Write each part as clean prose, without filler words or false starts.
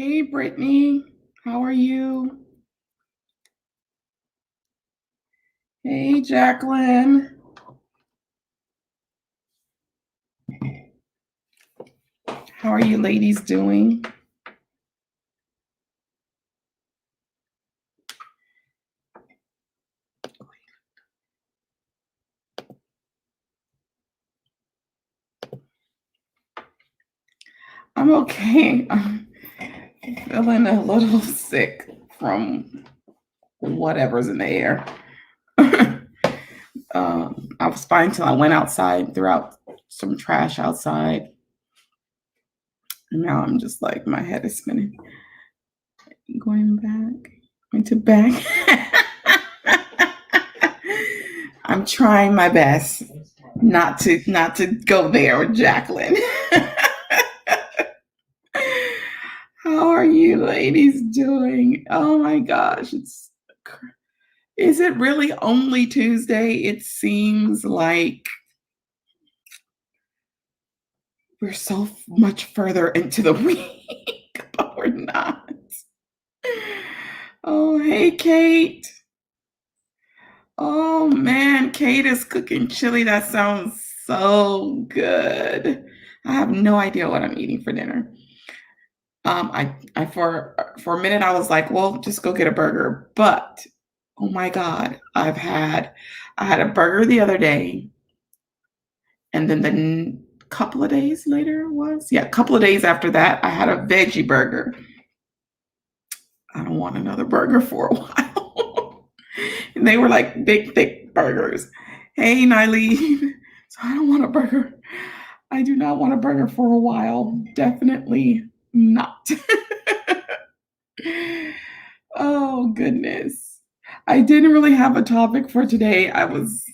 Hey, Brittany, how are you? Hey, Jacqueline, how are you ladies doing? I'm okay. I'm feeling a little sick from whatever's in the air. I was fine till I went outside, threw out some trash outside, and now I'm just like my head is spinning. Going to back. I'm trying my best not to go there with Jacqueline. How are you ladies doing? Oh my gosh, is it really only Tuesday? It seems like we're so much further into the week, but we're not. Oh, hey, Kate. Oh man, Kate is cooking chili. That sounds so good. I have no idea what I'm eating for dinner. I for a minute I was like, well, just go get a burger. But oh my God, I had a burger the other day, and then couple of days later was yeah, a couple of days after that, I had a veggie burger. I don't want another burger for a while. And they were like big, thick burgers. Hey, Niley. So I don't want a burger. I do not want a burger for a while. Definitely not. Oh, goodness. I didn't really have a topic for today. I was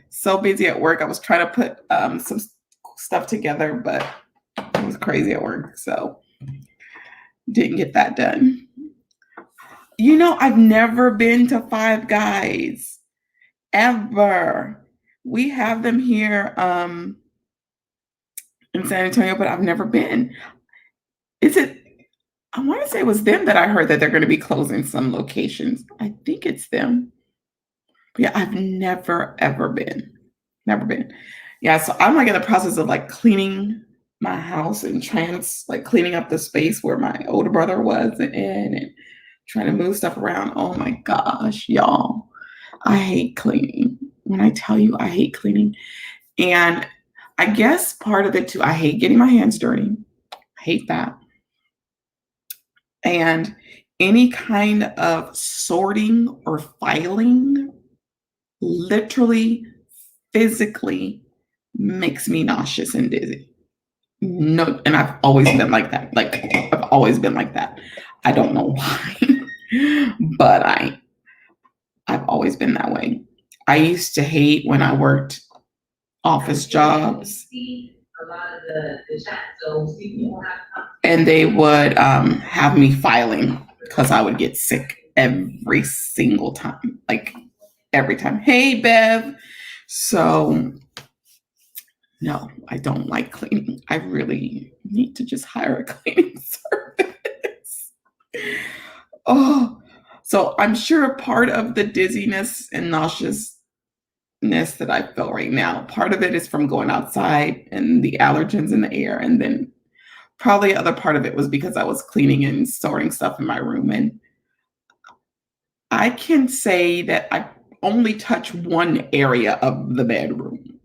so busy at work. I was trying to put some stuff together, but it was crazy at work. So didn't get that done. I've never been to Five Guys ever. We have them here in San Antonio, but I've never been. Is it? I want to say it was them that I heard that they're going to be closing some locations. I think it's them. But yeah, I've never ever been. Never been. Yeah, so I'm like in the process of like cleaning my house and like cleaning up the space where my older brother was in and trying to move stuff around. Oh my gosh, y'all. I hate cleaning. When I tell you I hate cleaning. And I guess part of it too, I hate getting my hands dirty. I hate that. And any kind of sorting or filing literally, physically makes me nauseous and dizzy. No, and I've always been like that. Like I've always been like that. I don't know why, but I've always been that way. I used to hate when I worked office jobs, and they would have me filing because I would get sick every single time. Like every time. Hey, Bev. So no, I don't like cleaning. I really need to just hire a cleaning service. Oh, so I'm sure part of the dizziness and nauseousness that I feel right now, part of it is from going outside and the allergens in the air. And then probably other part of it was because I was cleaning and sorting stuff in my room. And I can say that I only touch one area of the bedroom.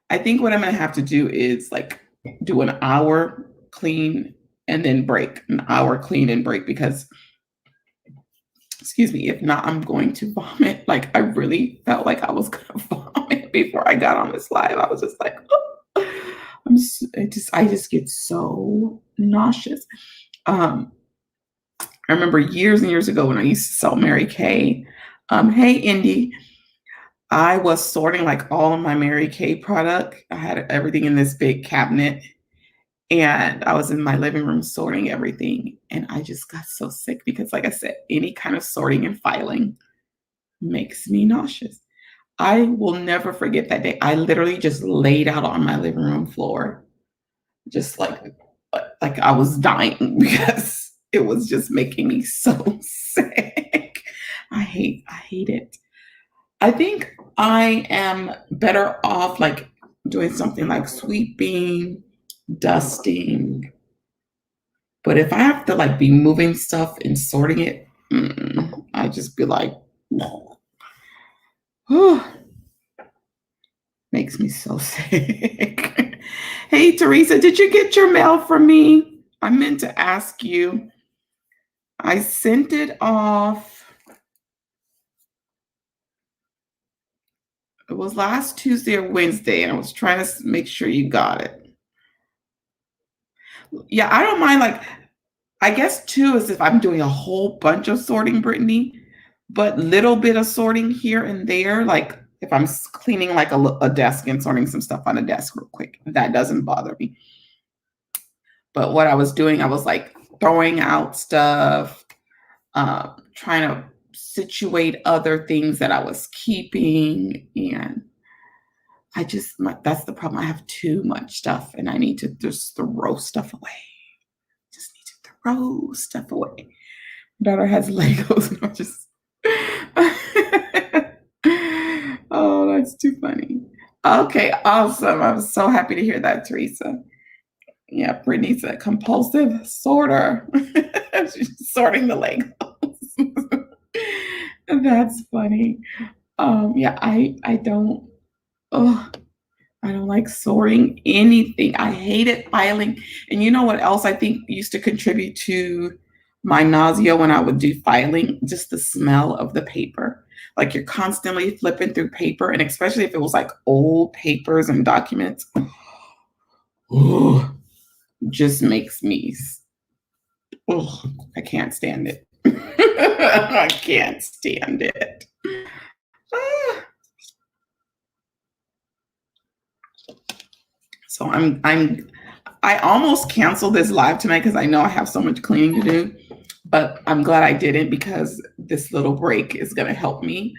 I think what I'm gonna have to do is like do an hour clean and then break, an hour clean and break because excuse me, if not, I'm going to vomit. Like I really felt like I was gonna vomit before I got on this live. I was just like, oh. I just get so nauseous. I remember years and years ago when I used to sell Mary Kay. Hey, Indy, I was sorting like all of my Mary Kay product. I had everything in this big cabinet, and I was in my living room sorting everything. And I just got so sick because, like I said, any kind of sorting and filing makes me nauseous. I will never forget that day. I literally just laid out on my living room floor, just like like I was dying because it was just making me so sick. I hate it. I think I am better off like doing something like sweeping, dusting. But if I have to like be moving stuff and sorting it, I just be like, makes me so sick. Hey, Teresa, did you get your mail from me? I meant to ask you. I sent it off. It was last Tuesday or Wednesday, and I was trying to make sure you got it. Yeah, I don't mind. Like, I guess too is if I'm doing a whole bunch of sorting, Brittany, but little bit of sorting here and there. Like if I'm cleaning like a desk and sorting some stuff on a desk real quick, that doesn't bother me. But what I was doing, I was like throwing out stuff, trying to situate other things that I was keeping, and that's the problem. I have too much stuff, and I need to just throw stuff away. Just need to throw stuff away. My daughter has Legos, and I'm just. Oh, that's too funny. Okay, awesome. I'm so happy to hear that, Teresa. Yeah, Brittany's a compulsive sorter. She's sorting the Legos. That's funny. Yeah, I don't. Oh, I don't like sorting anything. I hated filing. And you know what else I think used to contribute to my nausea when I would do filing? Just the smell of the paper. Like you're constantly flipping through paper, and especially if it was like old papers and documents, just makes me, I can't stand it. I can't stand it. So I almost canceled this live tonight because I know I have so much cleaning to do, but I'm glad I didn't because this little break is going to help me.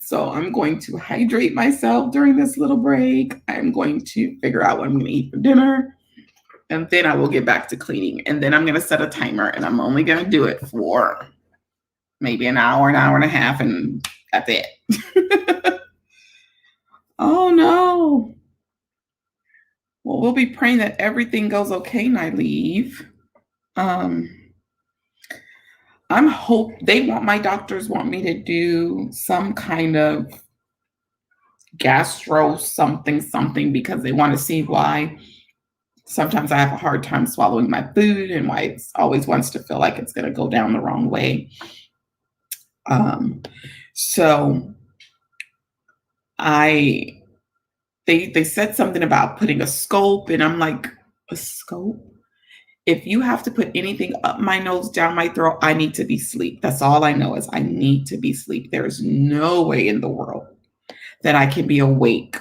So I'm going to hydrate myself during this little break. I'm going to figure out what I'm going to eat for dinner, and then I will get back to cleaning. And then I'm going to set a timer, and I'm only going to do it for maybe an hour and a half, and that's it. Oh no. Well, we'll be praying that everything goes okay, Nyleave. My doctors want me to do some kind of gastro something because they want to see why sometimes I have a hard time swallowing my food and why it always wants to feel like it's going to go down the wrong way. So they said something about putting a scope, and I'm like, a scope? If you have to put anything up my nose, down my throat, I need to be asleep. That's all I know is I need to be asleep. There is no way in the world that I can be awake.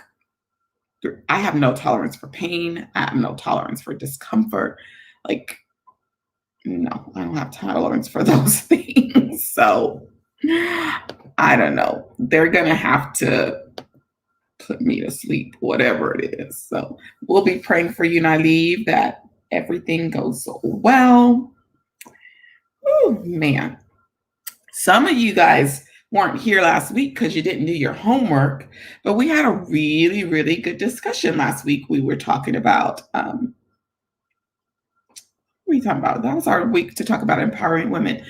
I have no tolerance for pain. I have no tolerance for discomfort. Like, no, I don't have tolerance for those things. So I don't know. They're going to have to put me to sleep, whatever it is. So we'll be praying for you, Nyleave, that everything goes well. Oh, man. Some of you guys weren't here last week because you didn't do your homework, but we had a really, really good discussion last week. We were talking about, what were we talking about? That was our week to talk about empowering women.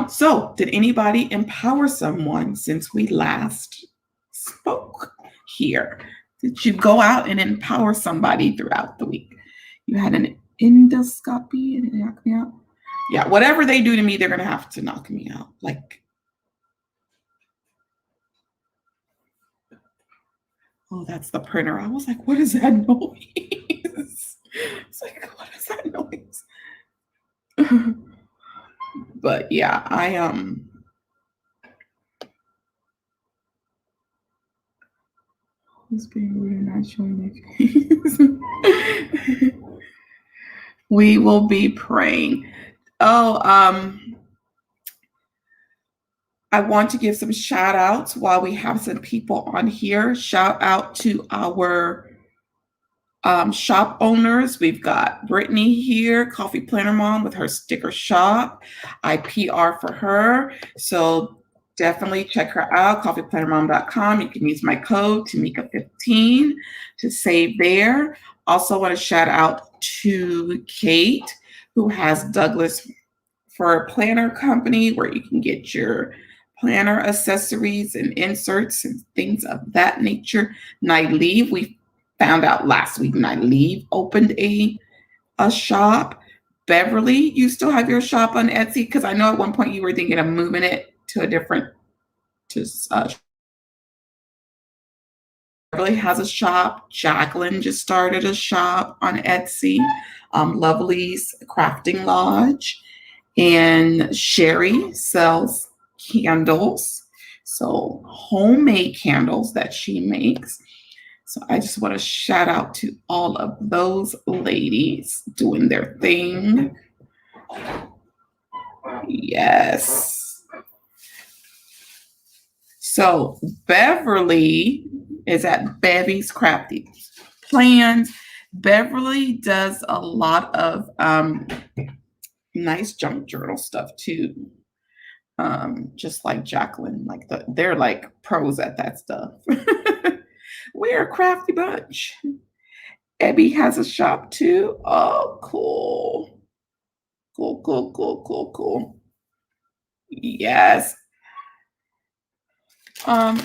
So did anybody empower someone since we last spoke here? Did you go out and empower somebody throughout the week? You had an endoscopy and it knocked me out. Yeah, whatever they do to me, they're going to have to knock me out. Like, oh, that's the printer. I was like, what is that noise? It's like, what is that noise? But yeah, who's being rude and not showing their face? We will be praying. Oh, I want to give some shout outs while we have some people on here. Shout out to our Shop owners, we've got Brittany here, Coffee Planner Mom with her sticker shop. I PR for her. So definitely check her out, coffeeplannermom.com. You can use my code Tamika15 to save there. Also want to shout out to Kate, who has Douglas for a planner company where you can get your planner accessories and inserts and things of that nature. Nyleave, we found out last week, Nyleave opened a shop. Beverly, you still have your shop on Etsy? Because I know at one point you were thinking of moving it to a different, Beverly has a shop. Jacqueline just started a shop on Etsy. Lovely's Crafting Lodge. And Sherry sells candles, so homemade candles that she makes. So I just want to shout out to all of those ladies doing their thing. Yes. So Beverly is at Bevy's Crafty Plans. Beverly does a lot of nice junk journal stuff too. Just like Jacqueline, like they're like pros at that stuff. We're a crafty bunch. Abby has a shop too. Oh, cool. Cool. Yes.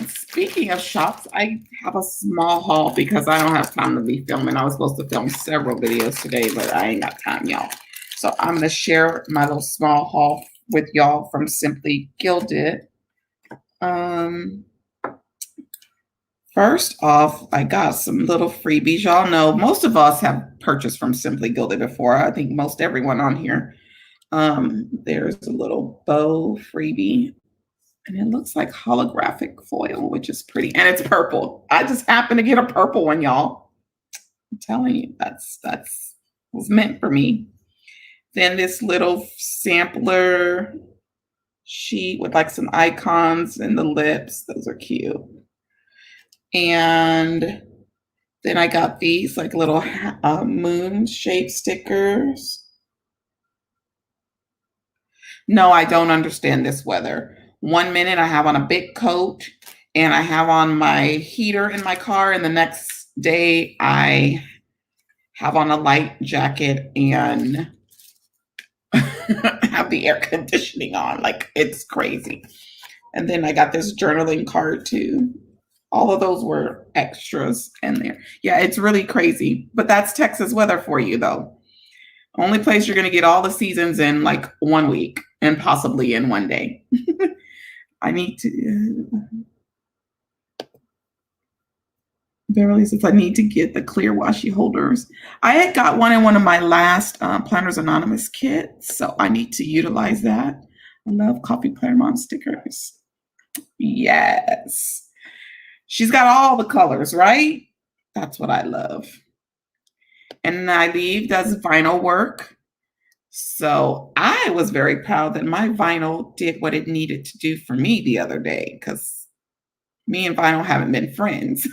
Speaking of shops, I have a small haul because I don't have time to be filming. I was supposed to film several videos today, but I ain't got time, y'all. So I'm going to share my little small haul with y'all from Simply Gilded. First off, I got some little freebies. Y'all know most of us have purchased from Simply Gilded before. I think most everyone on here. There's a little bow freebie, and it looks like holographic foil, which is pretty, and it's purple. I just happened to get a purple one, y'all. I'm telling you, that's was meant for me. Then this little sampler sheet with like some icons and the lips. Those are cute. And then I got these like little moon shape stickers. No, I don't understand this weather. 1 minute I have on a big coat and I have on my heater in my car, and the next day I have on a light jacket and have the air conditioning on. Like, it's crazy. And then I got this journaling card too. All of those were extras in there. Yeah, it's really crazy. But that's Texas weather for you, though. Only place you're going to get all the seasons in like 1 week and possibly in 1 day. I need to. Beverly says I need to get the clear washi holders. I had got one in one of my last Planners Anonymous kits, so I need to utilize that. I love Coffee Planner Mom stickers. Yes. She's got all the colors, right? That's what I love. And Nyleave does vinyl work. So I was very proud that my vinyl did what it needed to do for me the other day, because me and vinyl haven't been friends.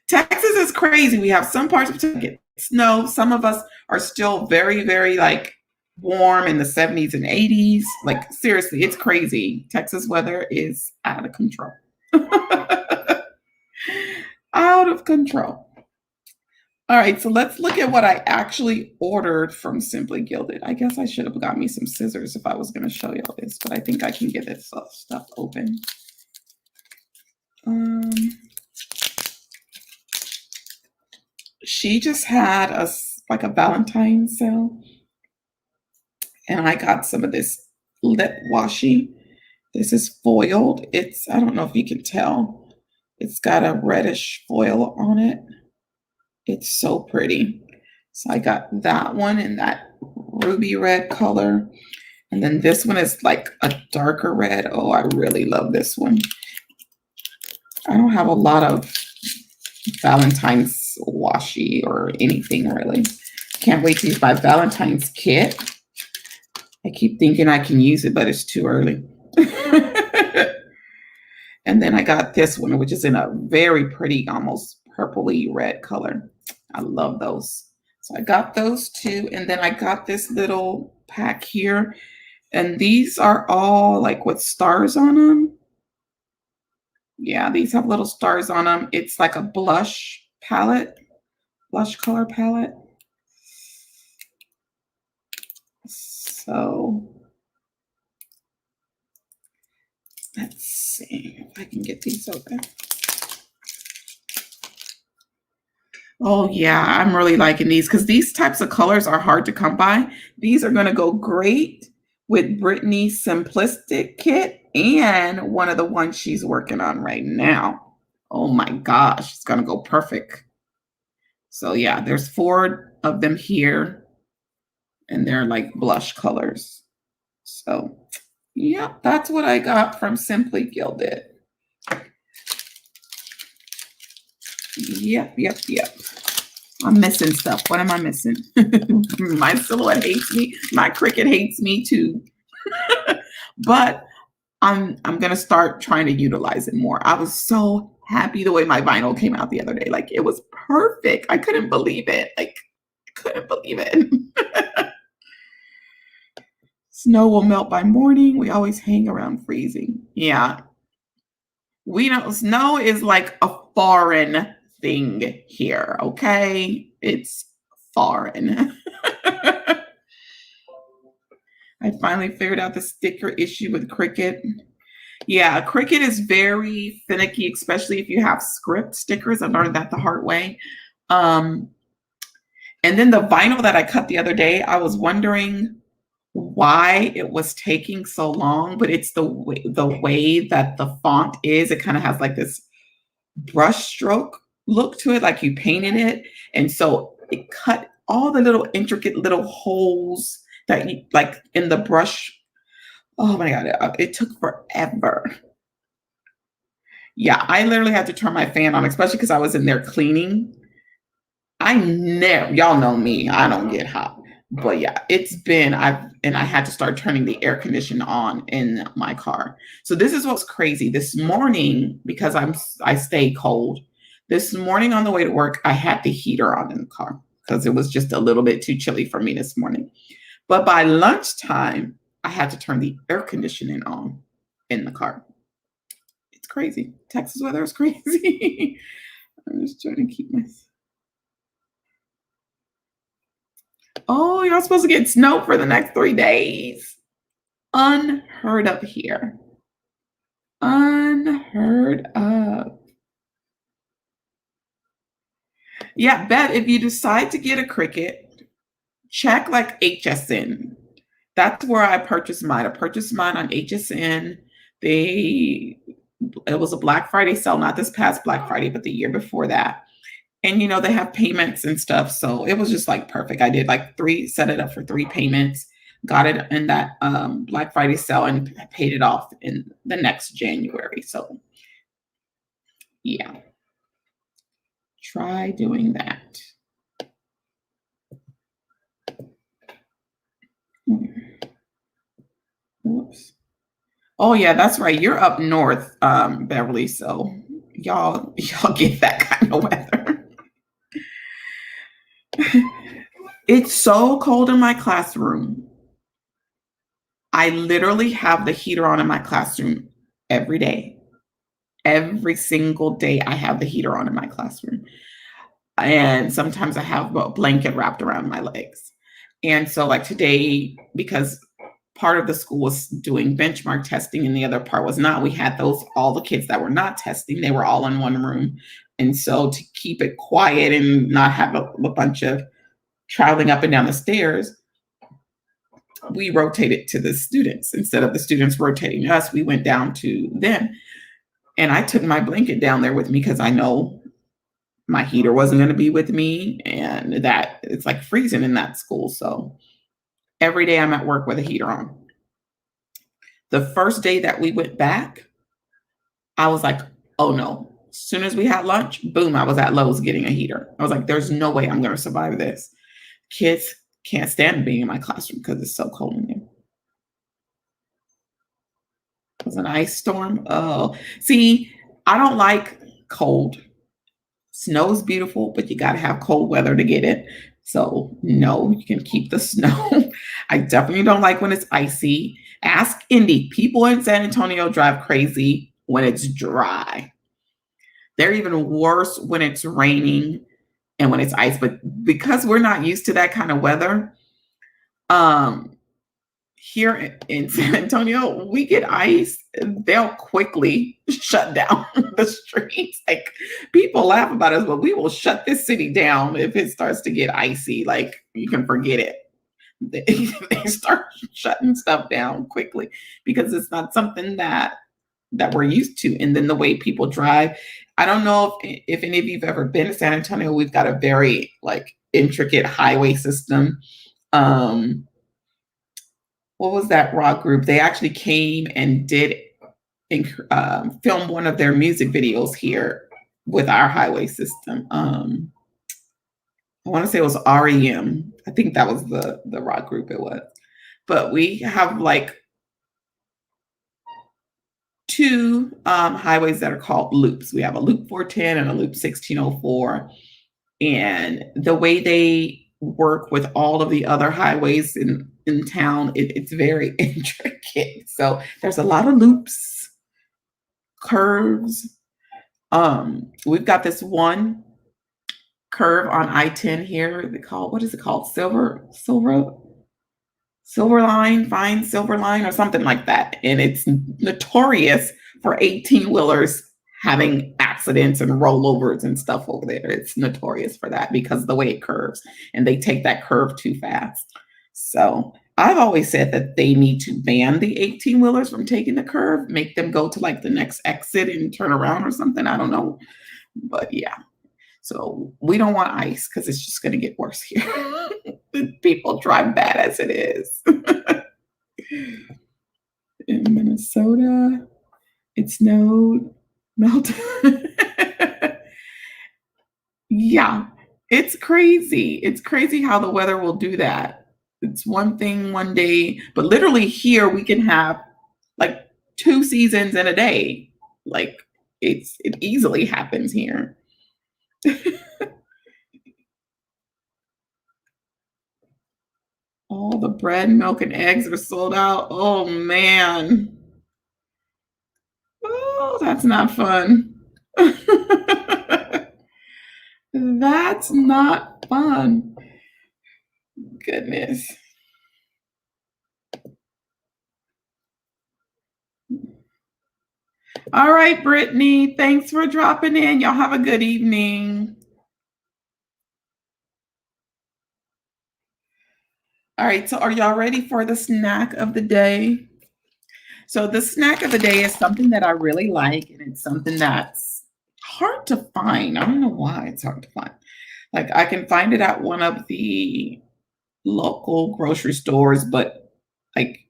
Texas is crazy. We have some parts of Texas get snow. Some of us are still very, very like warm in the 70s and 80s. Like, seriously, it's crazy. Texas weather is out of control. Out of control. All right, so let's look at what I actually ordered from Simply Gilded. I guess I should have got me some scissors if I was going to show you all this, but I think I can get this stuff open. She just had like a Valentine's sale, and I got some of this lip washi. This is foiled. I don't know if you can tell. It's got a reddish foil on it. It's so pretty. So I got that one in that ruby red color. And then this one is like a darker red. Oh, I really love this one. I don't have a lot of Valentine's washi or anything really. Can't wait to use my Valentine's kit. I keep thinking I can use it, but it's too early. And then I got this one, which is in a very pretty, almost purpley red color. I love those. So I got those two. And then I got this little pack here. And these are all like with stars on them. Yeah, these have little stars on them. It's like a blush palette, blush color palette. So let's see if I can get these open. Oh yeah, I'm really liking these because these types of colors are hard to come by. These are going to go great with Brittany's Simplistic kit and one of the ones she's working on right now. Oh my gosh, it's going to go perfect. So yeah, there's 4 of them here and they're like blush colors. So yeah, that's what I got from Simply Gilded. Yep. I'm missing stuff. What am I missing? My Silhouette hates me. My Cricut hates me too. But I'm gonna start trying to utilize it more. I was so happy the way my vinyl came out the other day. Like it was perfect. I couldn't believe it. Snow will melt by morning. We always hang around freezing. Yeah. We don't, snow is like a foreign thing here, okay? It's foreign. I finally figured out the sticker issue with Cricut. Yeah, Cricut is very finicky, especially if you have script stickers. I learned that the hard way. And then the vinyl that I cut the other day, I was wondering why it was taking so long, but it's the way that the font is. It kind of has like this brush stroke look to it, like you painted it. And so it cut all the little intricate little holes that you, like in the brush. Oh my God, it took forever. Yeah, I literally had to turn my fan on, especially because I was in there cleaning. Y'all know me, I don't get hot. But yeah, I had to start turning the air conditioner on in my car. So this is what's crazy. This morning, because I stay cold, this morning on the way to work, I had the heater on in the car because it was just a little bit too chilly for me this morning. But by lunchtime, I had to turn the air conditioning on in the car. It's crazy. Texas weather is crazy. I'm just trying to keep my... Oh, y'all supposed to get snow for the next 3 days. Unheard of here. Unheard of. Yeah, Beth, if you decide to get a Cricut, check like HSN. That's where I purchased mine. I purchased mine on HSN. It was a Black Friday sale, not this past Black Friday, but the year before that. And they have payments and stuff. So it was just like perfect. I did like set it up for 3 payments, got it in that Black Friday sale and paid it off in the next January. So yeah, try doing that. Oops. Oh yeah, that's right. You're up north, Beverly. So y'all get that kind of weather. It's so cold in my classroom. I literally have the heater on in my classroom every day. Every single day I have the heater on in my classroom. And sometimes I have a blanket wrapped around my legs. And so like today, because part of the school was doing benchmark testing and the other part was not, we had all the kids that were not testing, they were all in one room. And so to keep it quiet and not have a bunch of traveling up and down the stairs, we rotated to the students. Instead of the students rotating to us, we went down to them. And I took my blanket down there with me because I know my heater wasn't going to be with me and that it's like freezing in that school. So every day I'm at work with a heater on. The first day that we went back, I was like, oh no. As soon as we had lunch, boom, I was at Lowe's getting a heater. I was like, there's no way I'm going to survive this. Kids can't stand being in my classroom because it's so cold in there. It was an ice storm. Oh, see, I don't like cold. Snow's beautiful, but you got to have cold weather to get it. So, no, you can keep the snow. I definitely don't like when it's icy. Ask Indy. People in San Antonio drive crazy when it's dry. They're even worse when it's raining and when it's ice. But because we're not used to that kind of weather, um, here in San Antonio, we get ice, they'll quickly shut down the streets. Like people laugh about us, but we will shut this city down if it starts to get icy. Like you can forget it. They start shutting stuff down quickly because it's not something that we're used to. And then the way people drive, I don't know if any of you've ever been to San Antonio. We've got a very like intricate highway system. Um, what was that rock group? They actually came and did film one of their music videos here with our highway system. I want to say it was REM. I think that was the rock group it was. But we have like two highways that are called loops. We have a loop 410 and a loop 1604. And the way they work with all of the other highways in town, it's very intricate. So there's a lot of loops, curves. We've got this one curve on I-10 here. They call, what is it called? Silver line, fine silver line, or something like that. And it's notorious for 18-wheelers having accidents and rollovers and stuff over there. It's notorious for that because of the way it curves, and they take that curve too fast. So I've always said that they need to ban the 18-wheelers from taking the curve, make them go to like the next exit and turn around or something. I don't know. But yeah. So we don't want ice because it's just going to get worse here. People drive bad as it is. In Minnesota, it snowed, melted. Yeah, it's crazy. It's crazy how the weather will do that. It's one thing one day, but literally here we can have like 2 seasons in a day. Like it easily happens here. All the bread, milk, and eggs are sold out. Oh man. Oh, that's not fun. That's not fun. Goodness. All right, Brittany. Thanks for dropping in. Y'all have a good evening. All right, so are y'all ready for the snack of the day? So the snack of the day is something that I really like, and it's something that's hard to find. I don't know why it's hard to find. Like I can find it at one of the local grocery stores, but like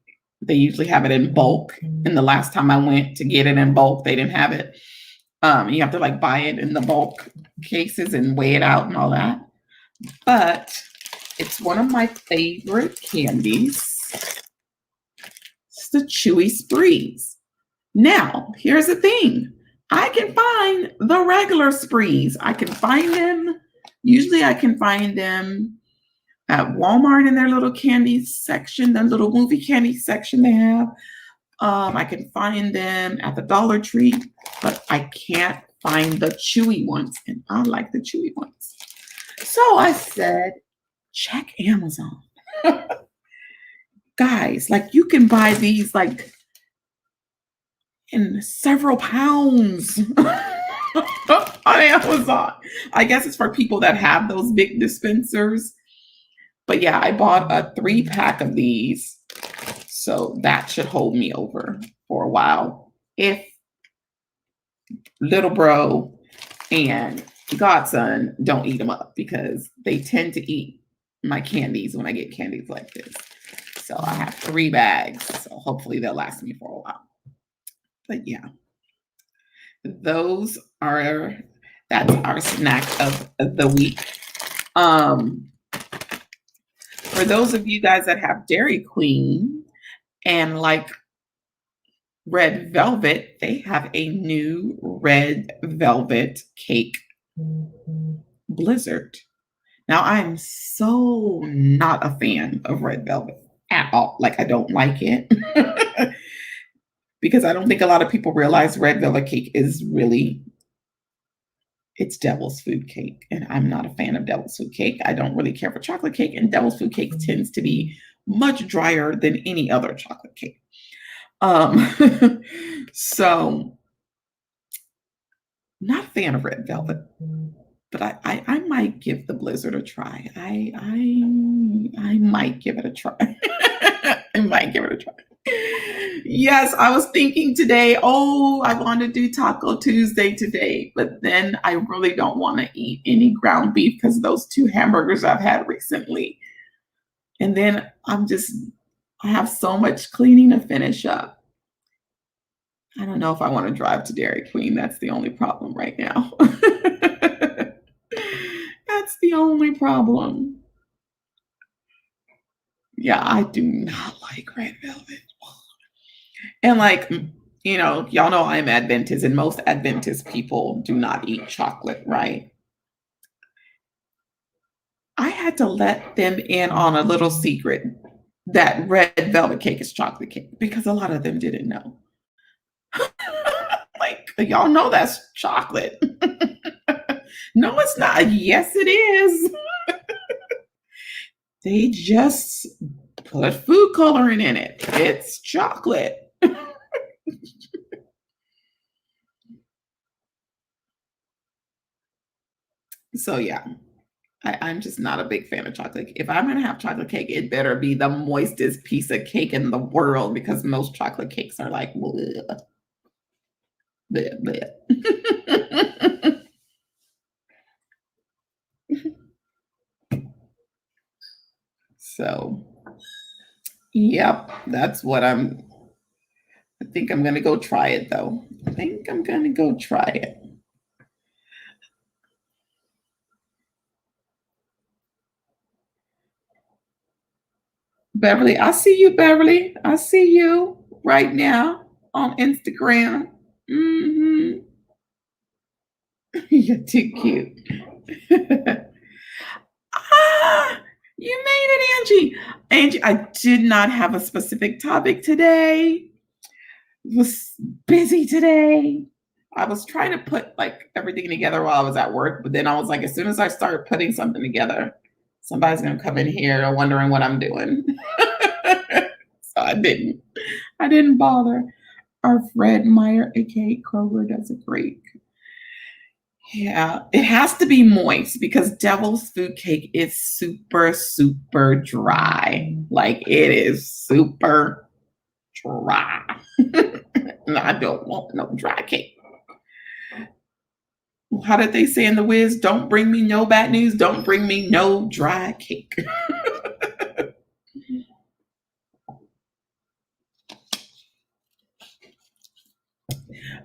they usually have it in bulk. And the last time I went to get it in bulk, they didn't have it. You have to like buy it in the bulk cases and weigh it out and all that. But it's one of my favorite candies. It's the Chewy Sprees. Now, here's the thing. I can find the regular Sprees. I can find them. Usually I can find them at Walmart in their little candy section, their little movie candy section they have. I can find them at the Dollar Tree, but I can't find the chewy ones, and I like the chewy ones. So I said, check Amazon. Guys, like you can buy these like in several pounds on Amazon. I guess it's for people that have those big dispensers. But yeah, I bought a 3-pack of these. So that should hold me over for a while. If little bro and godson don't eat them up, because they tend to eat my candies when I get candies like this. So I have 3 bags. So hopefully they'll last me for a while. But yeah, that's our snack of the week. For those of you guys that have Dairy Queen and like red velvet, they have a new red velvet cake Blizzard. Now, I'm so not a fan of red velvet at all. Like, I don't like it because I don't think a lot of people realize red velvet cake is really it's devil's food cake, and I'm not a fan of devil's food cake. I don't really care for chocolate cake, and devil's food cake tends to be much drier than any other chocolate cake. So not a fan of red velvet, but I might give the blizzard a try. I might give it a try. I might give it a try. Yes, I was thinking today, oh, I want to do Taco Tuesday today, but then I really don't want to eat any ground beef because of those 2 hamburgers I've had recently. And then I have so much cleaning to finish up. I don't know if I want to drive to Dairy Queen. That's the only problem right now. That's the only problem. Yeah, I do not like red velvet. And like, y'all know I'm Adventist, and most Adventist people do not eat chocolate, right? I had to let them in on a little secret that red velvet cake is chocolate cake because a lot of them didn't know. Like, y'all know that's chocolate. No, it's not. Yes, it is. They just put food coloring in it. It's chocolate. So yeah, I'm just not a big fan of chocolate. If I'm gonna have chocolate cake, it better be the moistest piece of cake in the world because most chocolate cakes are like bleh, bleh, bleh. So, yep, that's what I think I'm gonna go try it though. I think I'm gonna go try it. Beverly, I see you, Beverly. I see you right now on Instagram. Hmm. You're too cute. Ah, you made it, Angie. Angie, I did not have a specific topic today. Was busy today. I was trying to put like everything together while I was at work, but then I was like, as soon as I start putting something together, somebody's gonna come in here wondering what I'm doing. So I didn't. I didn't bother. Our Fred Meyer, aka Kroger, does a great. Yeah, it has to be moist because devil's food cake is super, super dry. Like it is super dry. And I don't want no dry cake. How did they say in The Wiz? Don't bring me no bad news. Don't bring me no dry cake.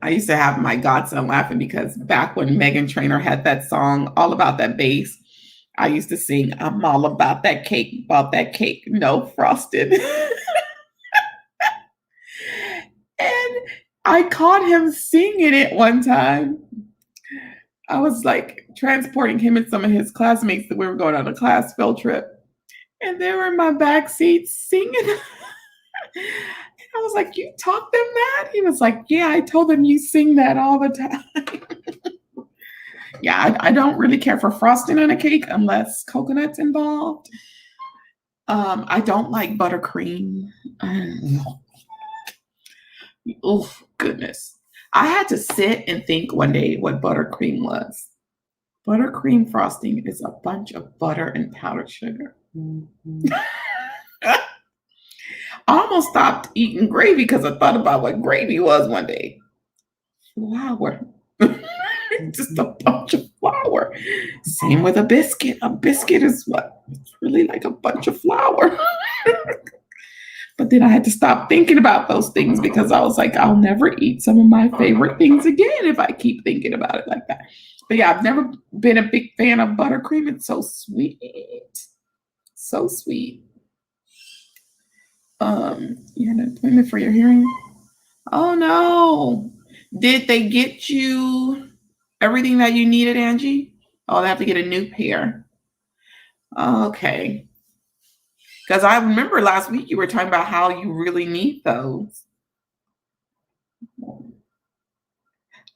I used to have my godson laughing because back when Megan Trainor had that song all about that bass, I used to sing, I'm all about that cake, no frosted. And I caught him singing it one time. I was like transporting him and some of his classmates that we were going on a class field trip. And they were in my back seat singing. And I was like, you taught them that? He was like, yeah, I told them you sing that all the time. Yeah, I don't really care for frosting on a cake unless coconut's involved. I don't like buttercream. Oh, goodness. I had to sit and think one day what buttercream was. Buttercream frosting is a bunch of butter and powdered sugar. I almost stopped eating gravy because I thought about what gravy was one day. Flour. Just a bunch of flour. Same with a biscuit. A biscuit is what? It's really like a bunch of flour. But then I had to stop thinking about those things because I was like, I'll never eat some of my favorite things again if I keep thinking about it like that. But yeah, I've never been a big fan of buttercream. It's so sweet. So sweet. You had an appointment for your hearing? Oh no. Did they get you everything that you needed, Angie? Oh, I have to get a new pair. Okay. Because I remember last week you were talking about how you really need those.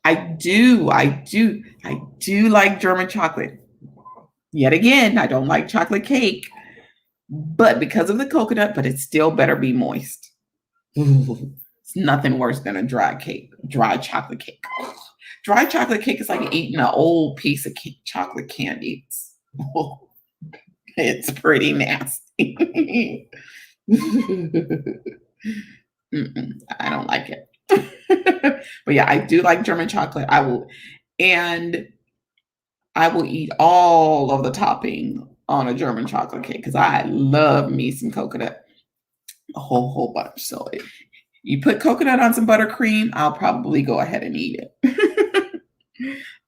I do like German chocolate. Yet again, I don't like chocolate cake, but because of the coconut, but it still better be moist. It's nothing worse than a dry cake, dry chocolate cake. Dry chocolate cake is like eating an old piece of chocolate candy. It's pretty nasty. I don't like it. But yeah, I do like German chocolate. And I will eat all of the topping on a German chocolate cake because I love me some coconut, a whole bunch. So if you put coconut on some buttercream, I'll probably go ahead and eat it.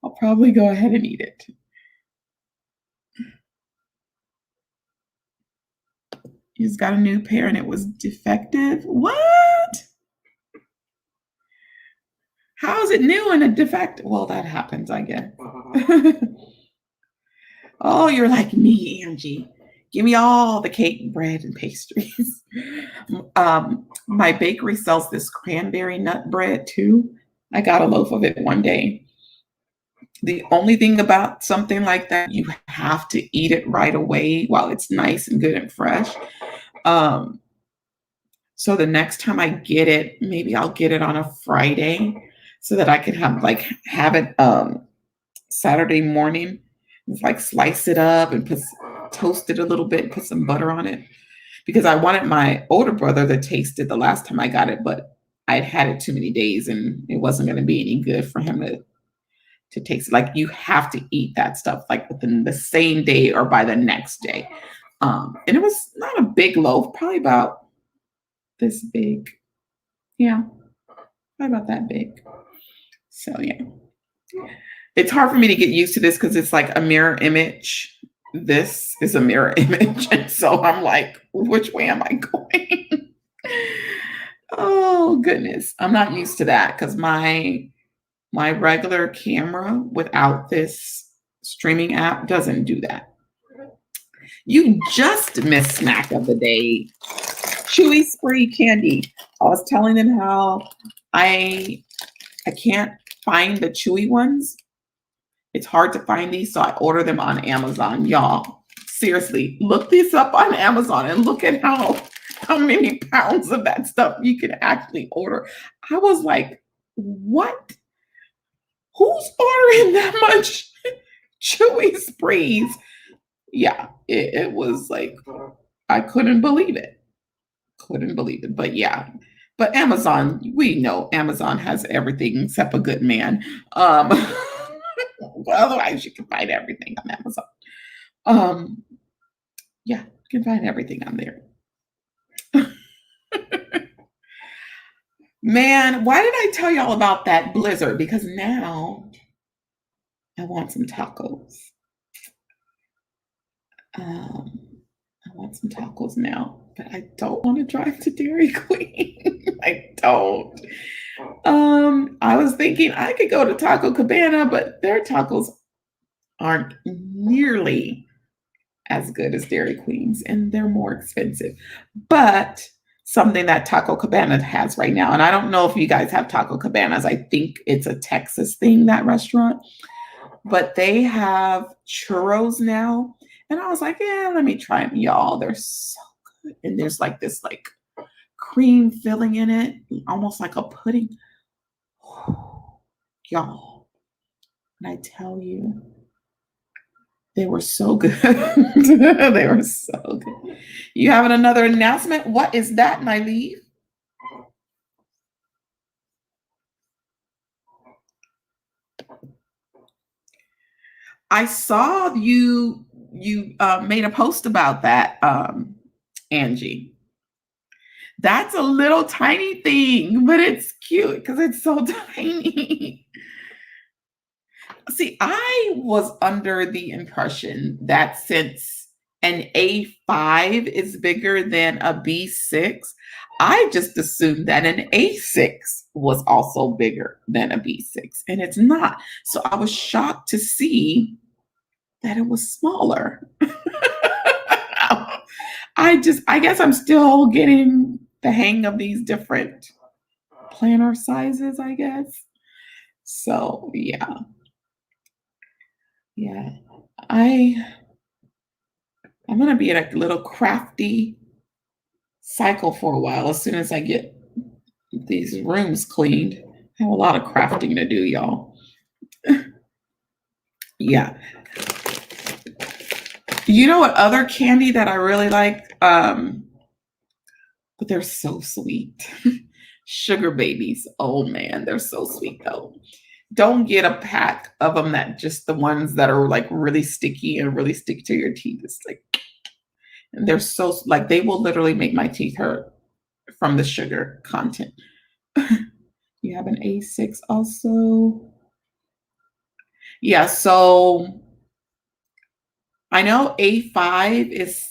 I'll probably go ahead and eat it. You just got a new pair and it was defective. What? How is it new and a defective? Well, that happens, I guess. Oh, you're like me, Angie. Give me all the cake, bread, and pastries. My bakery sells this cranberry nut bread too. I got a loaf of it one day. The only thing about something like that, you have to eat it right away while it's nice and good and fresh. So the next time I get it, maybe I'll get it on a Friday so that I can have it Saturday morning. Just like slice it up and toast it a little bit and put some butter on it. Because I wanted my older brother to taste it the last time I got it, but I'd had it too many days and it wasn't going to be any good for him to taste it. Like you have to eat that stuff like within the same day or by the next day. And it was not a big loaf, probably about this big. Yeah, probably about that big. So yeah. It's hard for me to get used to this because it's like a mirror image. This is a mirror image. And so I'm like, which way am I going? Oh goodness. I'm not used to that because my regular camera without this streaming app doesn't do that. You just missed snack of the day. Chewy Spree candy. I was telling them how I can't find the chewy ones. It's hard to find these, so I order them on Amazon. Y'all, seriously, look these up on Amazon and look at how many pounds of that stuff you can actually order. I was like, what? Who's ordering that much Chewy Sprees? Yeah, it was like, I couldn't believe it. Couldn't believe it. But yeah, but Amazon, we know Amazon has everything except a good man. But otherwise, you can find everything on Amazon. Yeah, you can find everything on there. Man, why did I tell y'all about that blizzard? Because now I want some tacos. I want some tacos now, but I don't want to drive to Dairy Queen. I don't. I was thinking I could go to Taco Cabana, but their tacos aren't nearly as good as Dairy Queen's and they're more expensive. But something that Taco Cabana has right now, and I don't know if you guys have Taco Cabanas. I think it's a Texas thing, that restaurant, but they have churros now. And I was like, yeah, let me try them, y'all. They're so good. And there's like this like cream filling in it, almost like a pudding. Y'all, and I tell you, they were so good. They were so good. You having another announcement? What is that, Nylee? I saw you made a post about that, Angie. That's a little tiny thing, but it's cute because it's so tiny. See, I was under the impression that since an A5 is bigger than a B6, I just assumed that an A6 was also bigger than a B6, and it's not. So I was shocked to see that it was smaller. I guess I'm still getting the hang of these different planner sizes, I guess. So yeah. I I'm gonna be in a little crafty cycle for a while as soon as I get these rooms cleaned. I have a lot of crafting to do, y'all. Yeah. You know what other candy that I really like? But they're so sweet. Sugar babies. Oh man, they're so sweet though. Don't get a pack of them that just the ones that are like really sticky and really stick to your teeth. It's like, and they're so like they will literally make my teeth hurt from the sugar content. You have an A6 also. Yeah, so I know A5 is,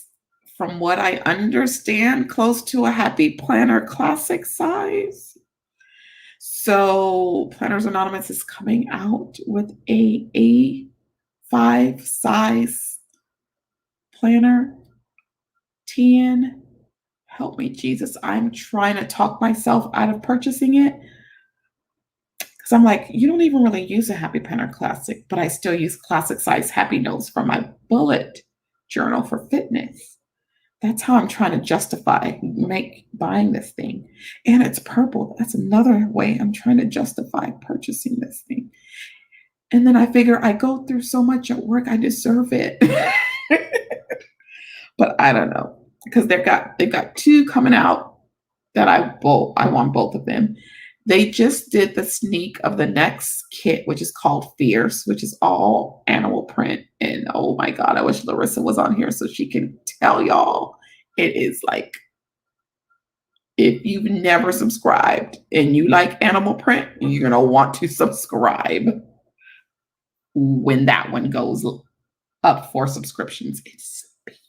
from what I understand, close to a Happy Planner Classic size. So Planners Anonymous is coming out with a A5 size planner. TN, help me, Jesus. I'm trying to talk myself out of purchasing it. Because I'm like, you don't even really use a Happy Planner Classic, but I still use classic size Happy Notes for my bullet journal for fitness. That's how I'm trying to justify buying this thing. And it's purple. That's another way I'm trying to justify purchasing this thing. And then I figure I go through so much at work, I deserve it. But I don't know. Because they've got two coming out that I want both of them. They just did the sneak of the next kit, which is called Fierce, which is all animal print. And oh my God, I wish Larissa was on here so she can tell y'all. It is like, if you've never subscribed and you like animal print, you're going to want to subscribe when that one goes up for subscriptions. It's beautiful.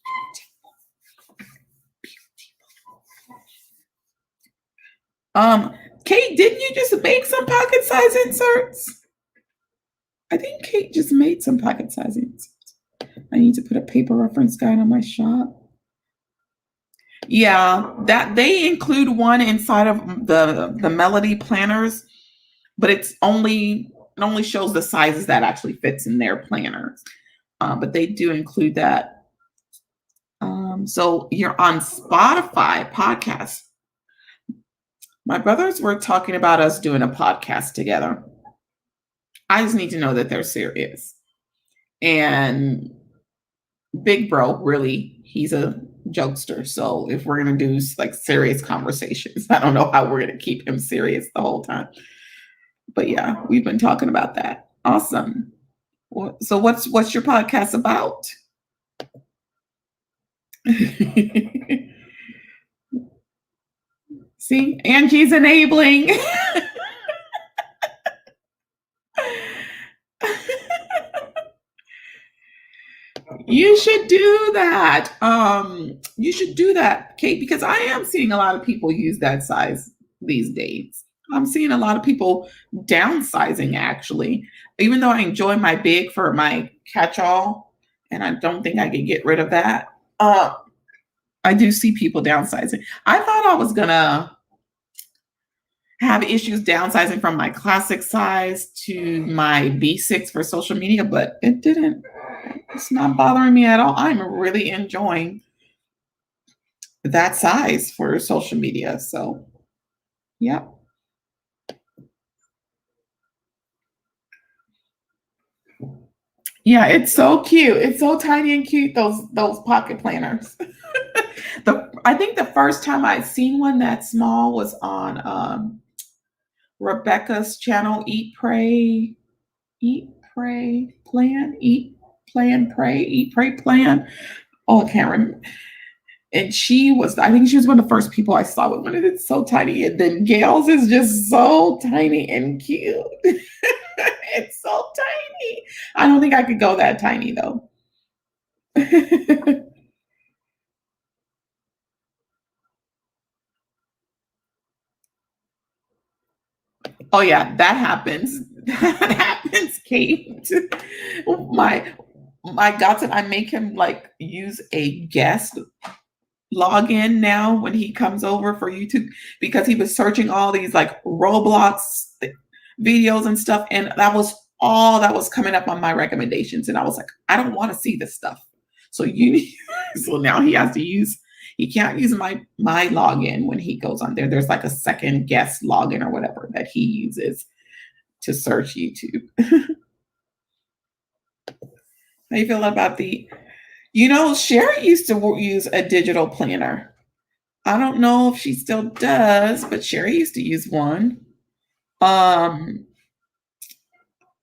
Kate, didn't you just make some pocket size inserts? I think Kate just made some pocket size inserts. I need to put a paper reference guide on my shop. Yeah, that they include one inside of the Melody planners, but it only shows the sizes that actually fits in their planners. But they do include that. So you're on Spotify podcast. My brothers were talking about us doing a podcast together. I just need to know that they're serious. And Big Bro, really, he's a jokester. So if we're going to do like serious conversations, I don't know how we're going to keep him serious the whole time. But yeah, we've been talking about that. Awesome. So what's your podcast about? See, Angie's enabling. You should do that. You should do that, Kate, because I am seeing a lot of people use that size these days. I'm seeing a lot of people downsizing, actually, even though I enjoy my big for my catch-all, and I don't think I could get rid of that. I do see people downsizing. I thought I was gonna have issues downsizing from my classic size to my B6 for social media, but it didn't. It's not bothering me at all. I'm really enjoying that size for social media. So, yeah. Yeah, it's so cute. It's so tiny and cute, those pocket planners. I think the first time I'd seen one that small was on Rebecca's channel, Eat, Pray, Plan. Oh, I can't remember. And I think she was one of the first people I saw with one, and it's so tiny. And then Gail's is just so tiny and cute. It's so tiny. I don't think I could go that tiny though. Oh yeah, that happens. That happens, Kate. My my godson, I make him like use a guest login now when he comes over for YouTube because he was searching all these like Roblox videos and stuff, and that was all that was coming up on my recommendations. And I was like, I don't want to see this stuff. So so now he has to use he can't use my login when he goes on there. There's like a second guest login or whatever that he uses to search YouTube. How you feel about Sherry used to use a digital planner. I don't know if she still does, but Sherry used to use one. Um,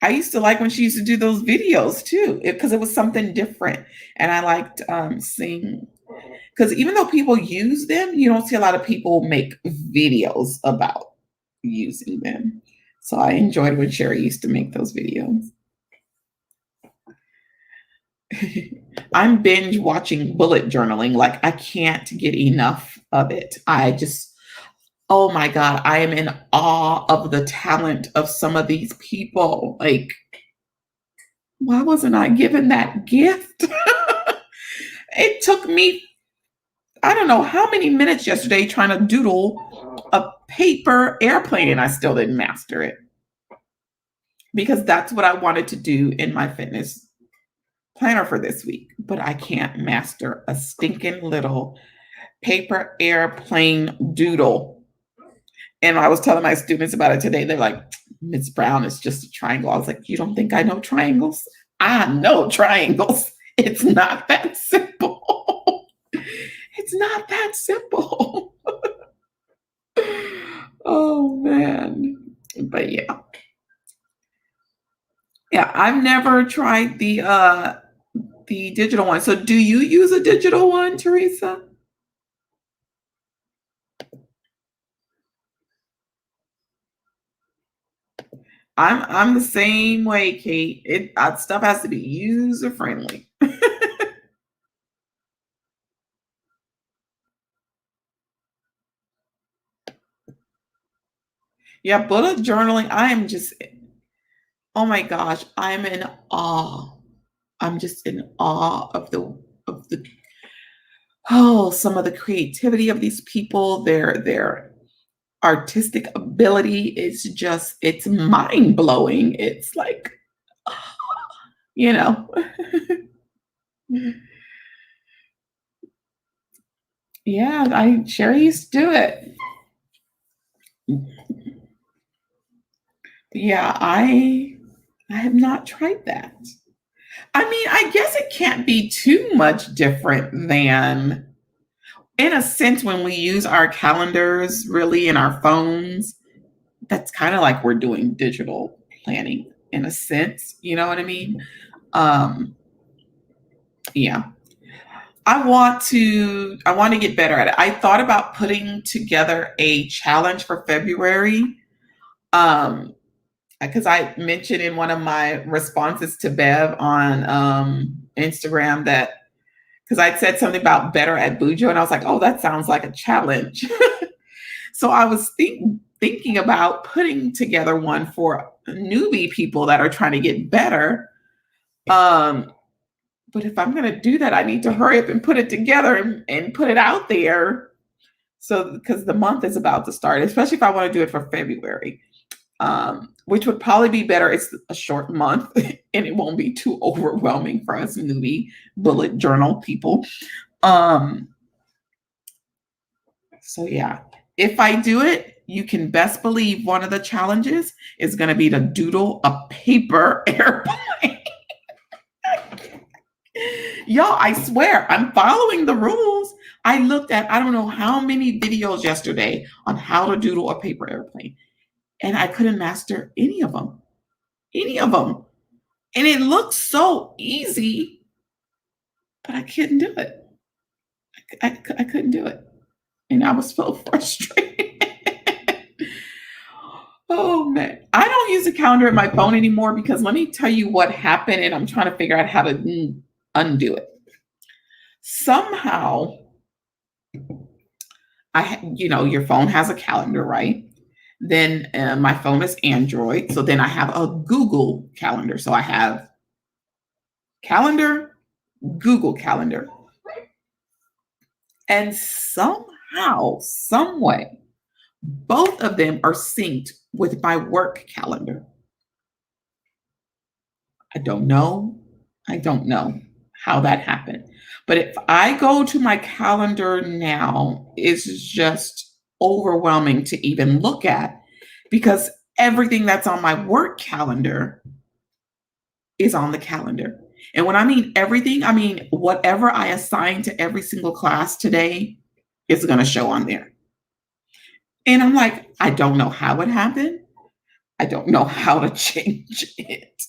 I used to like when she used to do those videos too, because it was something different, and I liked seeing. Because even though people use them, you don't see a lot of people make videos about using them. So I enjoyed when Sherry used to make those videos. I'm binge watching bullet journaling. Like I can't get enough of it. Oh my God, I am in awe of the talent of some of these people. Like, why wasn't I given that gift? It took me, I don't know how many minutes yesterday trying to doodle a paper airplane, and I still didn't master it because that's what I wanted to do in my fitness planner for this week. But I can't master a stinking little paper airplane doodle. And I was telling my students about it today. They're like, Ms. Brown, it's just a triangle. I was like, you don't think I know triangles? I know triangles. It's not that simple. It's not that simple. Oh man. But yeah. Yeah, I've never tried the digital one. So do you use a digital one, Teresa? I'm the same way, Kate. Stuff has to be user friendly. Yeah, bullet journaling. I am just, oh my gosh, I'm in awe. I'm just in awe of the some of the creativity of these people. Their artistic ability is just it's mind blowing. It's like, you know. Yeah, I Sherry used to do it. Yeah, I have not tried that. I mean, I guess it can't be too much different than, in a sense, when we use our calendars really in our phones, that's kind of like we're doing digital planning in a sense. You know what I mean? Um, yeah. I want to get better at it. I thought about putting together a challenge for February. Um, because I mentioned in one of my responses to Bev on Instagram that because I'd said something about better at Bujo, and I was like, oh, that sounds like a challenge. So I was thinking about putting together one for newbie people that are trying to get better. But if I'm going to do that, I need to hurry up and put it together and put it out there. So because the month is about to start, especially if I want to do it for February. Which would probably be better. It's a short month and it won't be too overwhelming for us newbie bullet journal people. So yeah, if I do it, you can best believe one of the challenges is going to be to doodle a paper airplane. Y'all, I swear, I'm following the rules. I looked at I don't know how many videos yesterday on how to doodle a paper airplane, and I couldn't master any of them. Any of them. And it looks so easy, but I couldn't do it. I couldn't do it. And I was so frustrated. Oh man. I don't use a calendar in my phone anymore because let me tell you what happened, and I'm trying to figure out how to undo it. Somehow, your phone has a calendar, right? Then my phone is Android. So then I have a Google Calendar. So I have Calendar, Google Calendar. And somehow, some way, both of them are synced with my work calendar. I don't know. I don't know how that happened. But if I go to my calendar now, it's just overwhelming to even look at because everything that's on my work calendar is on the calendar. And when I mean everything, I mean whatever I assign to every single class today is going to show on there. And I'm like, I don't know how it happened. I don't know how to change it,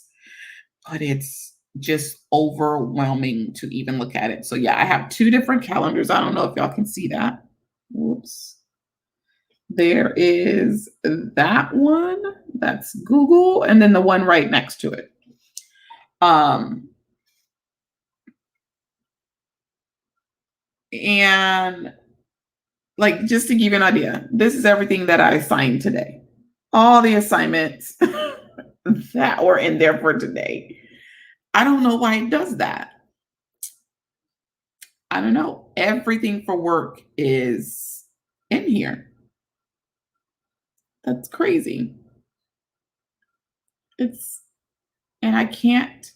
but it's just overwhelming to even look at it. So yeah, I have two different calendars. I don't know if y'all can see that. Whoops. There is that one, that's Google, and then the one right next to it. And like, just to give you an idea, this is everything that I assigned today. All the assignments that were in there for today. I don't know why it does that. I don't know. Everything for work is in here. That's crazy. And I can't.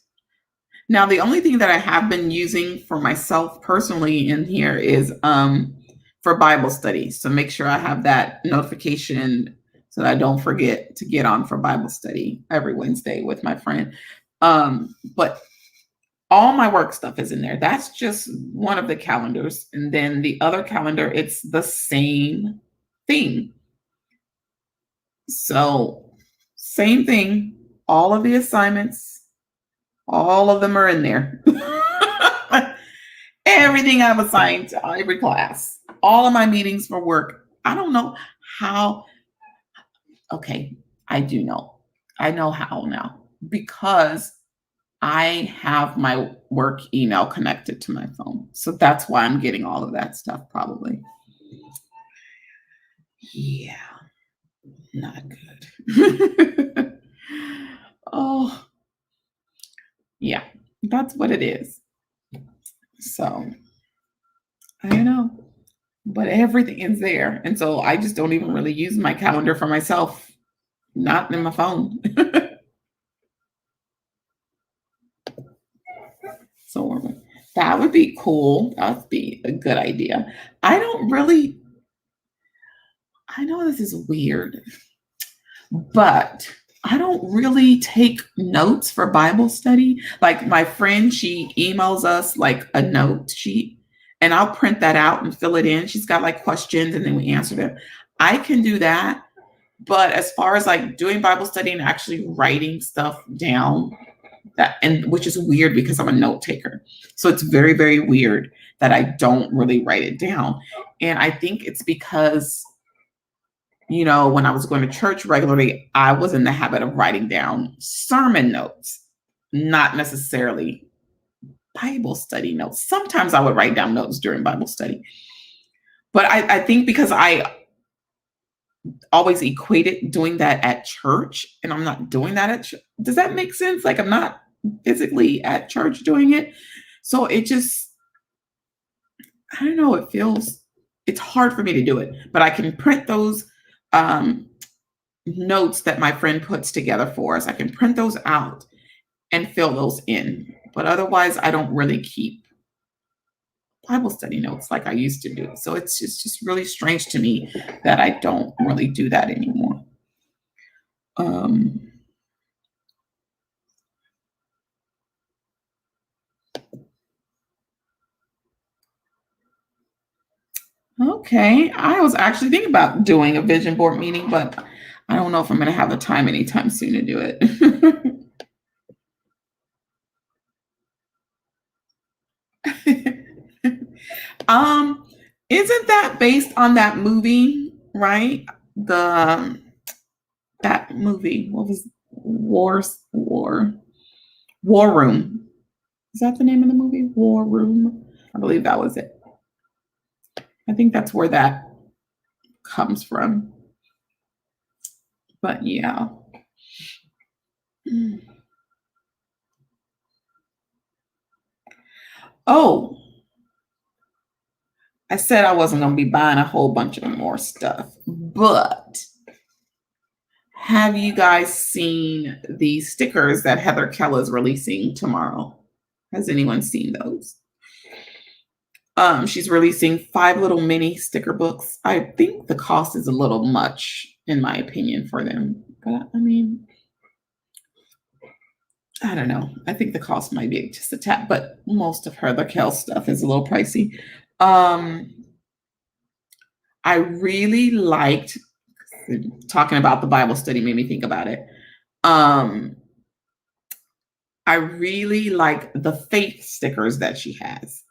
Now, the only thing that I have been using for myself personally in here is for Bible study. So make sure I have that notification so that I don't forget to get on for Bible study every Wednesday with my friend. But all my work stuff is in there. That's just one of the calendars. And then the other calendar, it's the same thing. So same thing, all of the assignments, all of them are in there. Everything I've assigned to every class, all of my meetings for work. I don't know how. Okay, I do know. I know how now because I have my work email connected to my phone. So that's why I'm getting all of that stuff probably. Yeah, not good. Oh, yeah, that's what it is. So I don't know, but everything is there. And so I just don't even really use my calendar for myself, not in my phone. So that would be cool. That would be a good idea. I know this is weird, but I don't really take notes for Bible study. Like my friend, she emails us like a note sheet, and I'll print that out and fill it in. She's got like questions, and then we answer them. I can do that. But as far as like doing Bible study and actually writing stuff down, which is weird because I'm a note taker. So it's very, very weird that I don't really write it down. And I think it's because, when I was going to church regularly, I was in the habit of writing down sermon notes, not necessarily Bible study notes. Sometimes I would write down notes during Bible study. But I think because I always equated doing that at church, and I'm not doing that at church. Does that make sense? Like I'm not physically at church doing it. So it just, I don't know, it's hard for me to do it, but I can print those notes that my friend puts together for us. I can print those out and fill those in. But otherwise, I don't really keep Bible study notes like I used to do. So it's just really strange to me that I don't really do that anymore. Okay, I was actually thinking about doing a vision board meeting, but I don't know if I'm going to have the time anytime soon to do it. Isn't that based on that movie, right? That movie, what was War Room? Is that the name of the movie? War Room? I believe that was it. I think that's where that comes from. But yeah. Oh, I said I wasn't going to be buying a whole bunch of more stuff, but have you guys seen the stickers that Heather Kell is releasing tomorrow? Has anyone seen those? She's releasing 5 little mini sticker books. I think the cost is a little much, in my opinion, for them. But I mean, I don't know. I think the cost might be just a tap, but most of Heather Kell stuff is a little pricey. I really liked talking about the Bible study made me think about it. I really like the faith stickers that she has.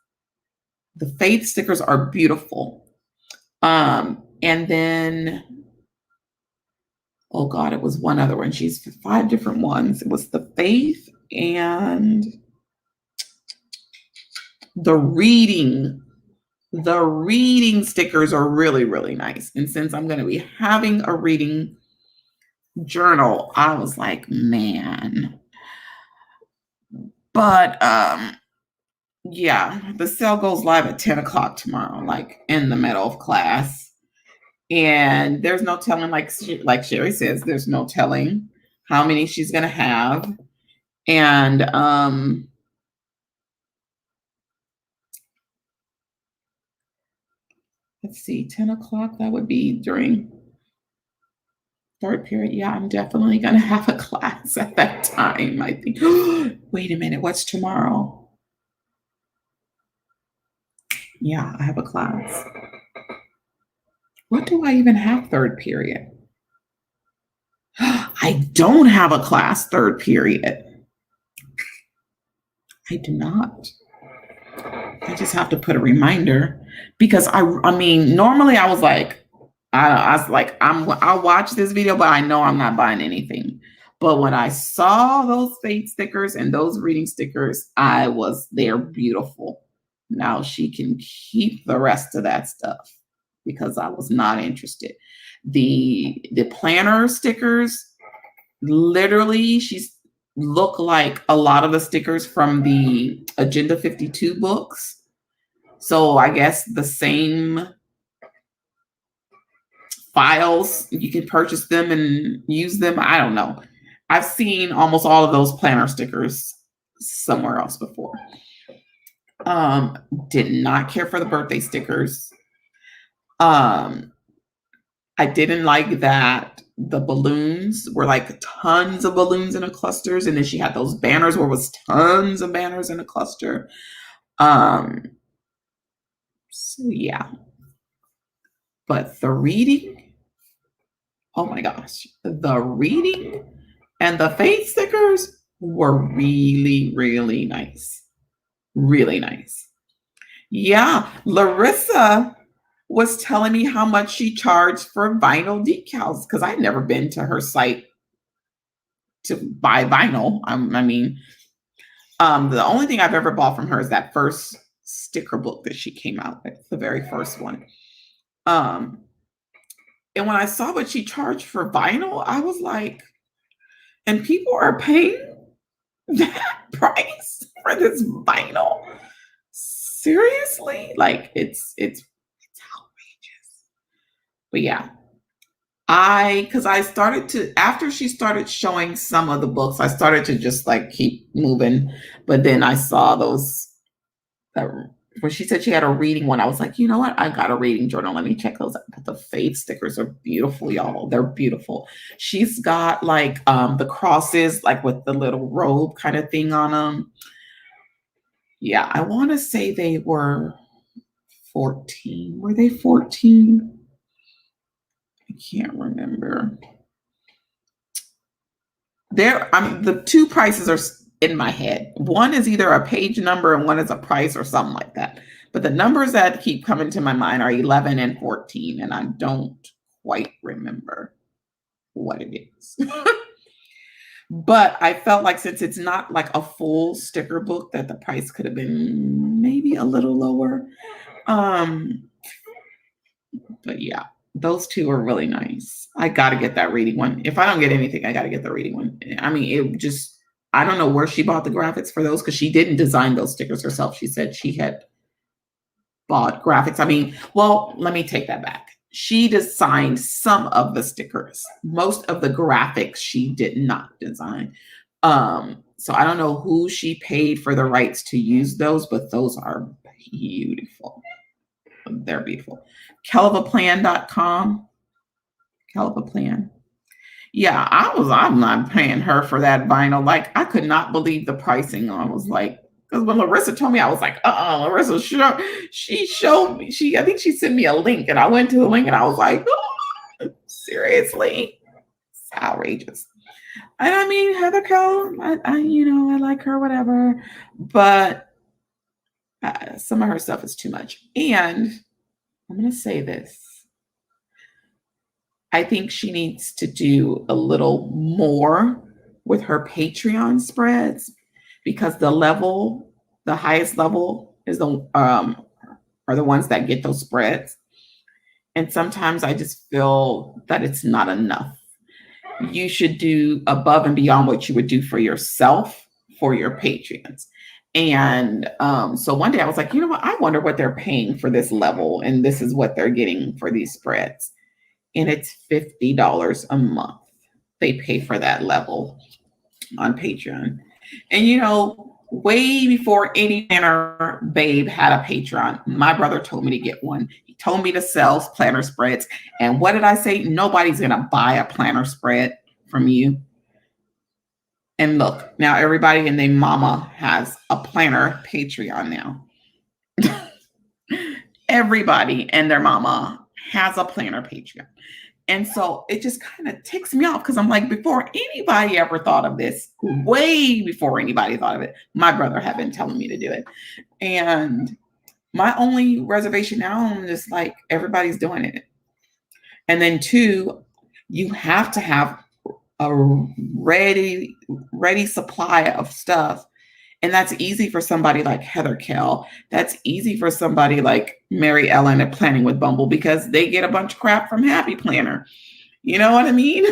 The faith stickers are beautiful. And then, oh God, it was one other one. She's 5 different ones. It was the faith and the reading. The reading stickers are really, really nice. And since I'm going to be having a reading journal, I was like, man. But yeah, the sale goes live at 10 o'clock tomorrow, like in the middle of class. And there's no telling, like Sherry says, there's no telling how many she's going to have. And let's see, 10 o'clock, that would be during 3rd period. Yeah, I'm definitely going to have a class at that time, I think. Wait a minute, what's tomorrow? Yeah, I have a class. What do I even have 3rd period? I don't have a class 3rd period. I do not. I just have to put a reminder because I mean, normally I was like, I'll watch this video, but I know I'm not buying anything. But when I saw those faith stickers and those reading stickers, they're beautiful. Now she can keep the rest of that stuff because I was not interested. The planner stickers, literally, she's look like a lot of the stickers from the Agenda 52 books. So I guess the same files, you can purchase them and use them. I don't know. I've seen almost all of those planner stickers somewhere else before. Did not care for the birthday stickers. I didn't like that the balloons were like tons of balloons in a clusters, and then she had those banners where it was tons of banners in a cluster. So yeah. But the reading, oh my gosh, the reading and the faith stickers were really, really nice. Really nice. Yeah, Larissa was telling me how much she charged for vinyl decals because I'd never been to her site to buy vinyl. The only thing I've ever bought from her is that first sticker book that she came out with, the very first one. And when I saw what she charged for vinyl, I was like, and people are paying that price for this vinyl? Seriously? Like it's outrageous. But yeah, because I started to, after she started showing some of the books, I started to just like keep moving. But then I saw those, when she said she had a reading one, I was like, you know what? I got a reading journal. Let me check those out. But the faith stickers are beautiful, y'all. They're beautiful. She's got like the crosses, like with the little robe kind of thing on them. Yeah, I want to say they were 14. Were they 14? I can't remember. The 2 prices are in my head. One is either a page number and one is a price or something like that. But the numbers that keep coming to my mind are 11 and 14, and I don't quite remember what it is. But I felt like since it's not like a full sticker book, that the price could have been maybe a little lower. But yeah. those two are really nice. I got to get that reading one. If I don't get anything, I got to get the reading one. I mean, it just, I don't know where she bought the graphics for those because she didn't design those stickers herself. She said she had bought graphics. I mean, well, let me take that back. She designed some of the stickers. Most of the graphics she did not design. So I don't know who she paid for the rights to use those, but those are beautiful. They're beautiful. Kelvaplan.com. Kelvaplan. Yeah, I'm not paying her for that vinyl. Like, I could not believe the pricing. I was like, because when Larissa told me, I was like, Larissa, she showed me, I think she sent me a link and I went to the link and I was like, oh, seriously? It's outrageous. And I mean, Heather Kell, I like her, whatever, but some of her stuff is too much. And I'm going to say this. I think she needs to do a little more with her Patreon spreads because the highest level is are the ones that get those spreads. And sometimes I just feel that it's not enough. You should do above and beyond what you would do for yourself for your Patreons. And so one day I was like, you know what? I wonder what they're paying for this level. And this is what they're getting for these spreads. And it's $50 a month. They pay for that level on Patreon. And way before any planner babe had a Patreon, my brother told me to get one. He told me to sell planner spreads. And what did I say? Nobody's going to buy a planner spread from you. And look, now everybody and their mama has a planner Patreon now. Everybody and their mama has a planner Patreon. And so it just kind of ticks me off because I'm like, before anybody ever thought of this, way before anybody thought of it, my brother had been telling me to do it. And my only reservation now, I'm just like, everybody's doing it. And then 2, you have to have a ready supply of stuff. And that's easy for somebody like Heather Kell. That's easy for somebody like Mary Ellen at Planning with Bumble because they get a bunch of crap from Happy Planner. You know what I mean?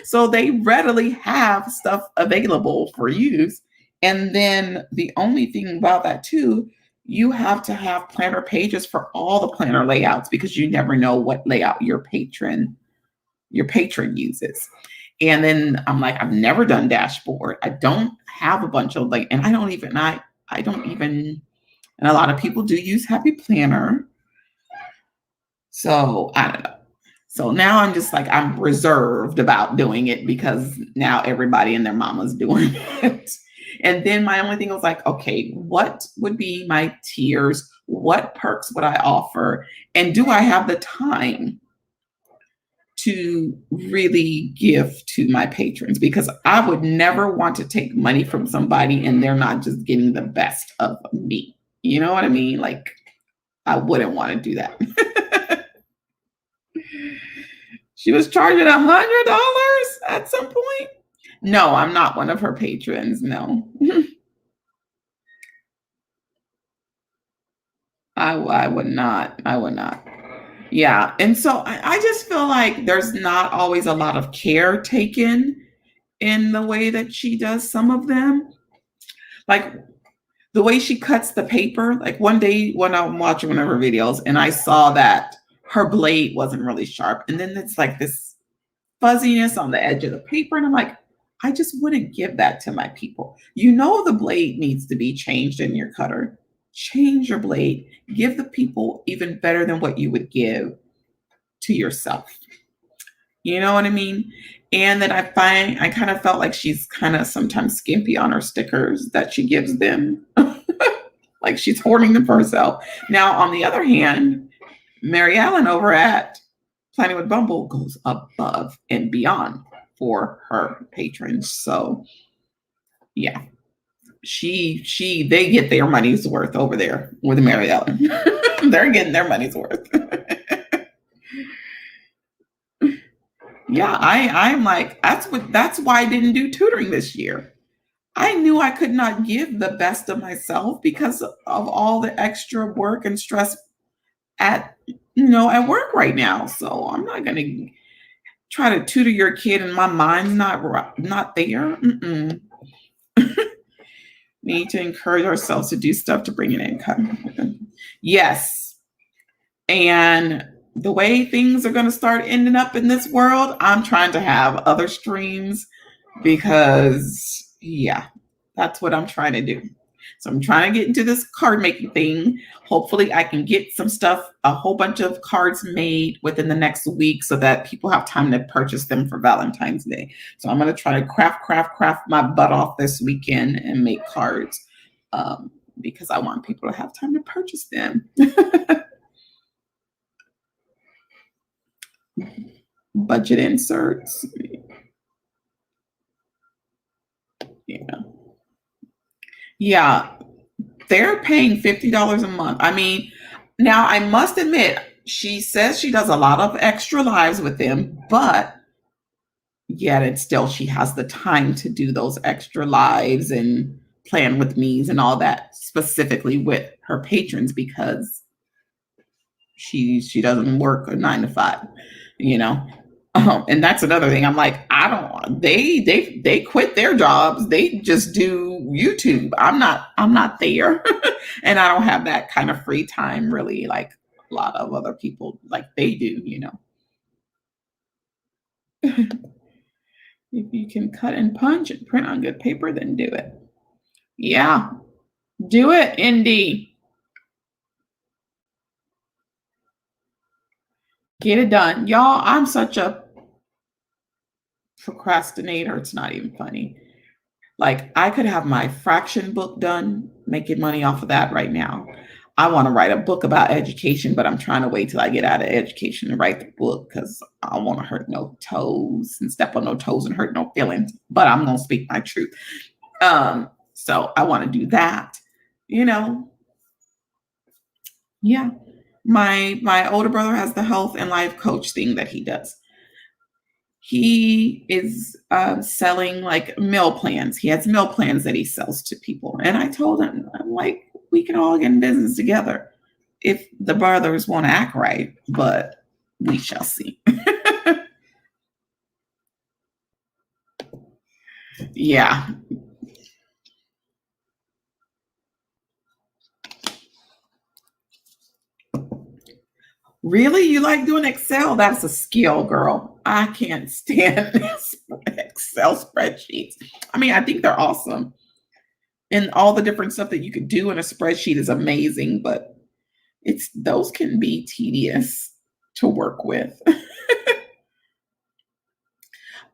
So they readily have stuff available for use. And then the only thing about that too, you have to have planner pages for all the planner layouts because you never know what layout your patron uses. And then I'm like, I've never done dashboard. I don't have a bunch of and I don't even, and a lot of people do use Happy Planner. So I don't know. So now I'm just like, I'm reserved about doing it because now everybody and their mama's doing it. And then my only thing was like, okay, what would be my tiers? What perks would I offer? And do I have the time to really give to my patrons? Because I would never want to take money from somebody and they're not just getting the best of me. You know what I mean? Like, I wouldn't want to do that. She was charging $100 at some point. No, I'm not one of her patrons. No. I would not. I would not. Yeah. And so I just feel like there's not always a lot of care taken in the way that she does some of them. Like the way she cuts the paper. Like one day when I'm watching one of her videos and I saw that her blade wasn't really sharp. And then it's like this fuzziness on the edge of the paper. And I'm like, I just wouldn't give that to my people. The blade needs to be changed in your cutter. Change your blade. Give the people even better than what you would give to yourself. You know what I mean? And then I kind of felt like she's kind of sometimes skimpy on her stickers that she gives them. Like she's hoarding them for herself. Now, on the other hand, Mary Ellen over at Planning with Bumble goes above and beyond for her patrons. So yeah, they get their money's worth over there with Mary Ellen. They're getting their money's worth. Yeah, I'm like, that's why I didn't do tutoring this year. I knew I could not give the best of myself because of all the extra work and stress at at work right now. So I'm not going to try to tutor your kid and my mind's not there. Mm-mm. We need to encourage ourselves to do stuff to bring in income. Yes. And the way things are going to start ending up in this world, I'm trying to have other streams because, yeah, that's what I'm trying to do. So I'm trying to get into this card making thing. Hopefully, I can get some stuff, a whole bunch of cards made within the next week so that people have time to purchase them for Valentine's Day. So I'm going to try to craft my butt off this weekend and make cards because I want people to have time to purchase them. Budget inserts. Yeah. They're paying $50 a month. I mean, now I must admit, she says she does a lot of extra lives with them, but yet it's still she has the time to do those extra lives and plan with me's and all that specifically with her patrons because she doesn't work a 9 to 5, and that's another thing. I'm like, I don't. They quit their jobs. They just do YouTube. I'm not there, and I don't have that kind of free time really, like a lot of other people like they do. If you can cut and punch and print on good paper, then do it. Yeah, do it, Indy. Get it done, y'all. I'm such a procrastinator. It's not even funny. Like I could have my fraction book done, making money off of that right now. I want to write a book about education, but I'm trying to wait till I get out of education and write the book because I don't want to hurt no toes and step on no toes and hurt no feelings. But I'm gonna speak my truth. So I want to do that. Yeah. My older brother has the health and life coach thing that he does. He is selling like meal plans. He has meal plans that he sells to people. And I told him, I'm like, we can all get in business together if the brothers want to act right, but we shall see. Yeah. Really? You like doing Excel? That's a skill, girl. I can't stand Excel spreadsheets. I mean, I think they're awesome. And all the different stuff that you could do in a spreadsheet is amazing, but those can be tedious to work with.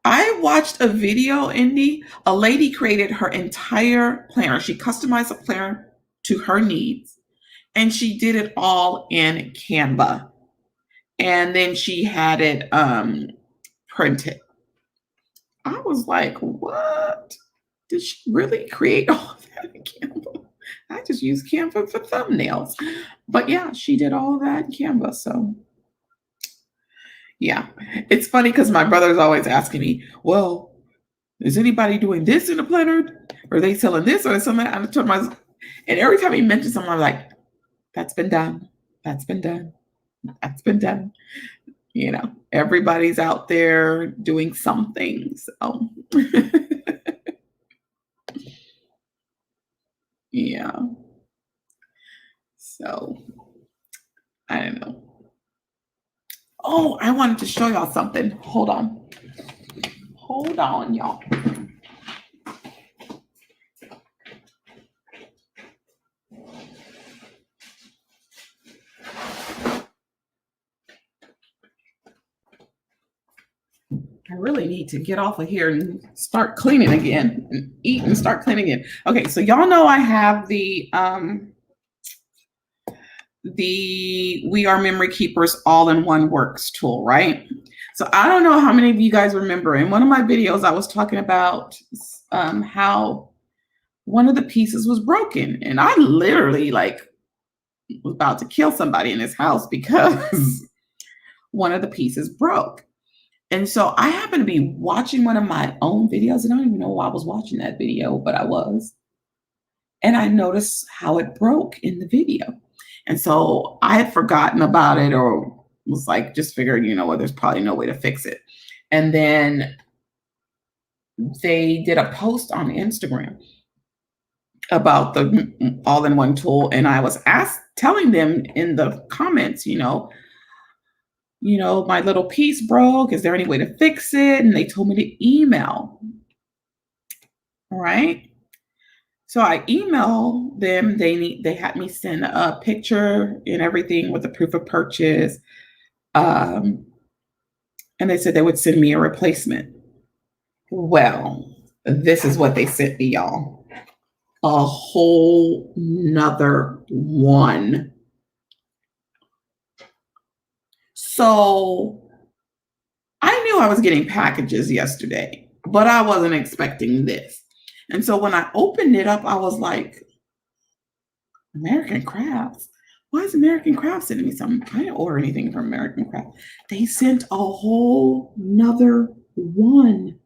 I watched a video, Indy. A lady created her entire planner. She customized a planner to her needs, and she did it all in Canva. And then she had it printed. I was like, what? Did she really create all that in Canva? I just use Canva for thumbnails. But yeah, she did all of that in Canva. So yeah, it's funny because my brother's always asking me, well, is anybody doing this in the planner? Are they selling this or something? I told him, and every time he mentions something, I'm like, that's been done. That's been done. That's been done. Everybody's out there doing something. So yeah. So I don't know. Oh, I wanted to show y'all something. Hold on, y'all. I really need to get off of here and start cleaning again and eat and start cleaning again. Okay, so y'all know I have the We Are Memory Keepers all-in-one works tool, right? So I don't know how many of you guys remember in one of my videos I was talking about how one of the pieces was broken, and I literally was about to kill somebody in this house because one of the pieces broke. And so I happened to be watching one of my own videos, and I don't even know why I was watching that video, but I was. And I noticed how it broke in the video. And so I had forgotten about it or was like, just figured, there's probably no way to fix it. And then they did a post on Instagram about the all-in-one tool, and I was telling them in the comments, my little piece broke. Is there any way to fix it? And they told me to email. All right. So I emailed them. They had me send a picture and everything with the proof of purchase. And they said they would send me a replacement. Well, this is what they sent me, y'all. A whole nother one. So I knew I was getting packages yesterday, but I wasn't expecting this. And so when I opened it up, I was like, American Crafts? Why is American Crafts sending me something? I didn't order anything from American Crafts. They sent a whole nother one.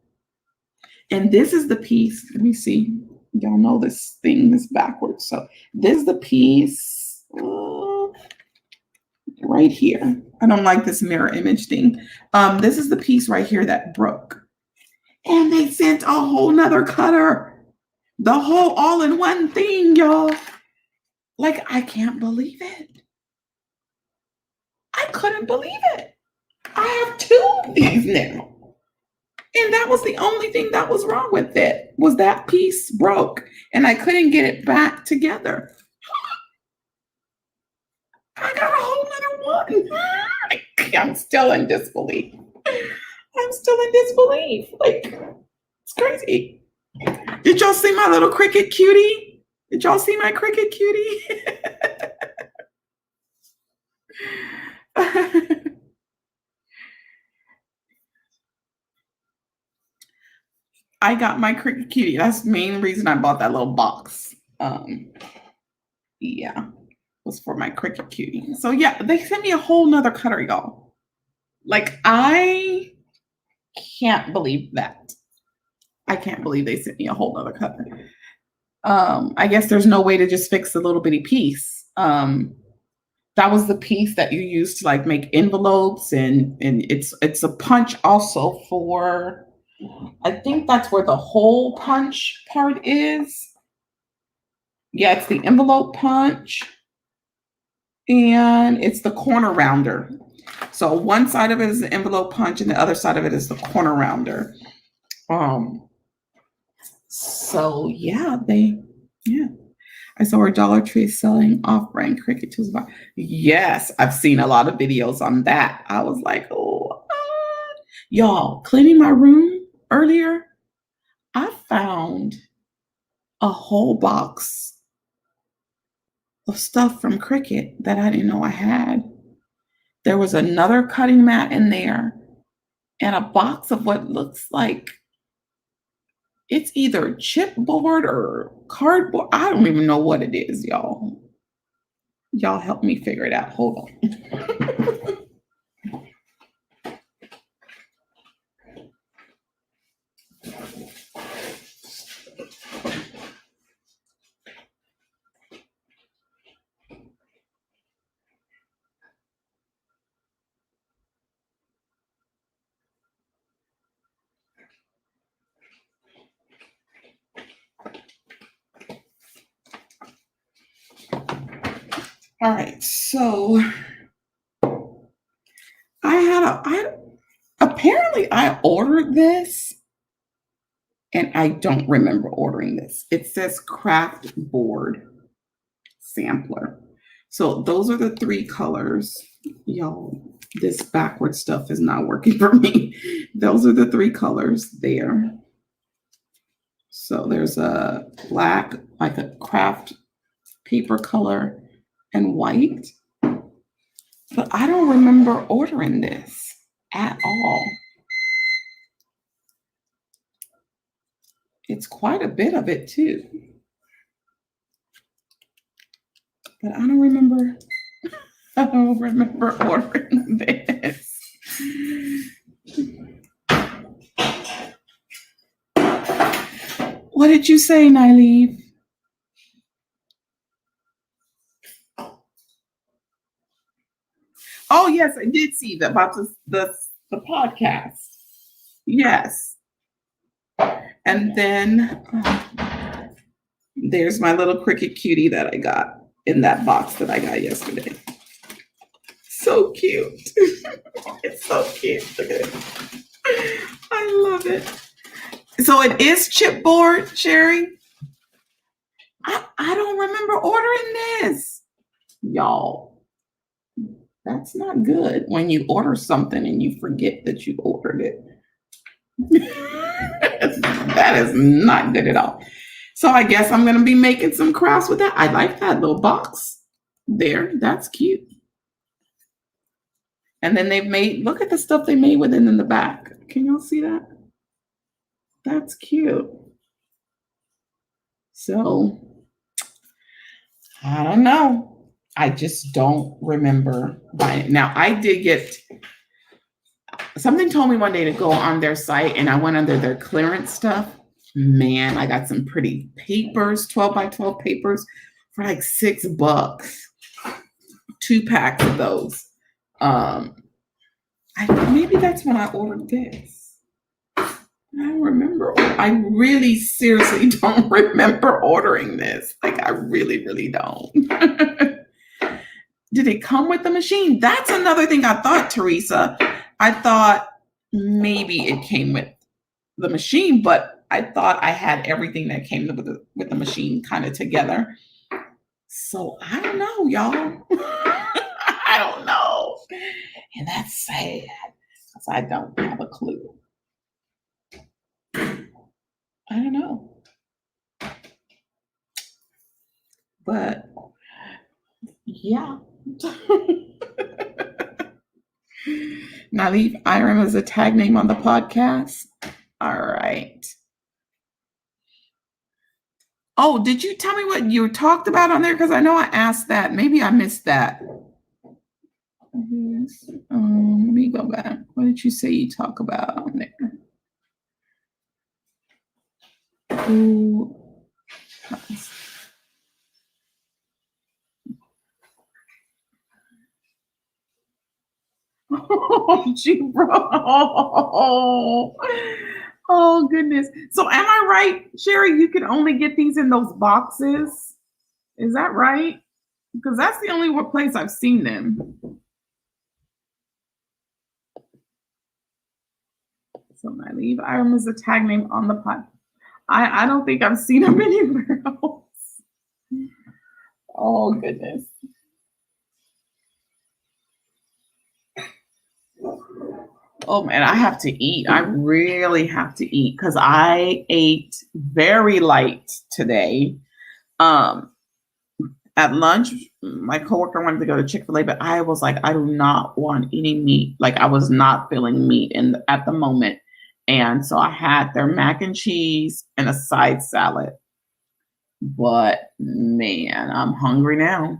And this is the piece. Let me see. Y'all know this thing is backwards. So this is the piece right here. I don't like this mirror image thing. This is the piece right here that broke. And they sent a whole nother cutter. The whole all-in-one thing, y'all. Like, I can't believe it. I couldn't believe it. I have 2 of these now. And that was the only thing that was wrong with it, was that piece broke. And I couldn't get it back together. I got a whole nother one. I'm still in disbelief. Like, it's crazy. Did y'all see my little Cricut cutie? Did y'all see my Cricut cutie? I got my Cricut cutie. That's the main reason I bought that little box. Yeah, was for my Cricut cutie. So yeah, they sent me a whole nother cutter, y'all. Like, I can't believe that. I can't believe they sent me a whole nother cutter. I guess there's no way to just fix a little bitty piece. That was the piece that you use to like make envelopes, and it's a punch also for, I think that's where the hole punch part is. Yeah, it's the envelope punch, and it's the corner rounder. So one side of it is the envelope punch, and the other side of it is the corner rounder. So yeah, I saw where Dollar Tree is selling off-brand Cricut tools. Yes, I've seen a lot of videos on that. I was like, oh, y'all, cleaning my room earlier, I found a whole box of stuff from Cricut that I didn't know I had. There was another cutting mat in there and a box of what looks like, it's either chipboard or cardboard. I don't even know what it is, y'all. Y'all help me figure it out. Hold on. All right, so apparently I ordered this and I don't remember ordering this. It says craft board sampler. So those are the 3 colors. Y'all, this backward stuff is not working for me. Those are the 3 colors there. So there's a black, like a craft paper color, and white. But I don't remember ordering this at all. It's quite a bit of it too. But I don't remember ordering this. What did you say, Nyleave? Oh, yes, I did see that about the podcast. Yes. And then there's my little Cricut cutie that I got in that box that I got yesterday. So cute. It's so cute. Look at it. I love it. So it is chipboard, Sherry. I don't remember ordering this. Y'all, that's not good when you order something and you forget that you ordered it. That is not good at all. So I guess I'm going to be making some crafts with that. I like that little box there. That's cute. And then they've made, look at the stuff they made with it in the back. Can y'all see that? That's cute. So, I don't know. I just don't remember buying it. Now, I did get, something told me one day to go on their site, and I went under their clearance stuff. Man, I got some pretty papers, 12 by 12 papers for like $6. 2 packs of those. Maybe that's when I ordered this. I don't remember. I really seriously don't remember ordering this. Like, I really, really don't. Did it come with the machine? That's another thing I thought, Teresa. I thought maybe it came with the machine, but I thought I had everything that came with the machine kind of together. So I don't know, y'all. I don't know. And that's sad because I don't have a clue. I don't know. But yeah. Now leave Iram as a tag name on the podcast. All right. Oh, did you tell me what you talked about on there? Because I know I asked that. Maybe I missed that. Let me go back. What did you say you talk about on there? Ooh. Oh, gee, bro. Oh, goodness. So am I right, Sherry? You can only get these in those boxes? Is that right? Because that's the only place I've seen them. So I leave Iram as a tag name on the pod. I don't think I've seen them anywhere else. Oh, goodness. Oh, man, I have to eat. I really have to eat because I ate very light today. At lunch, my coworker wanted to go to Chick-fil-A, but I was like, I do not want any meat. Like, I was not feeling meat at the moment. And so I had their mac and cheese and a side salad. But man, I'm hungry now.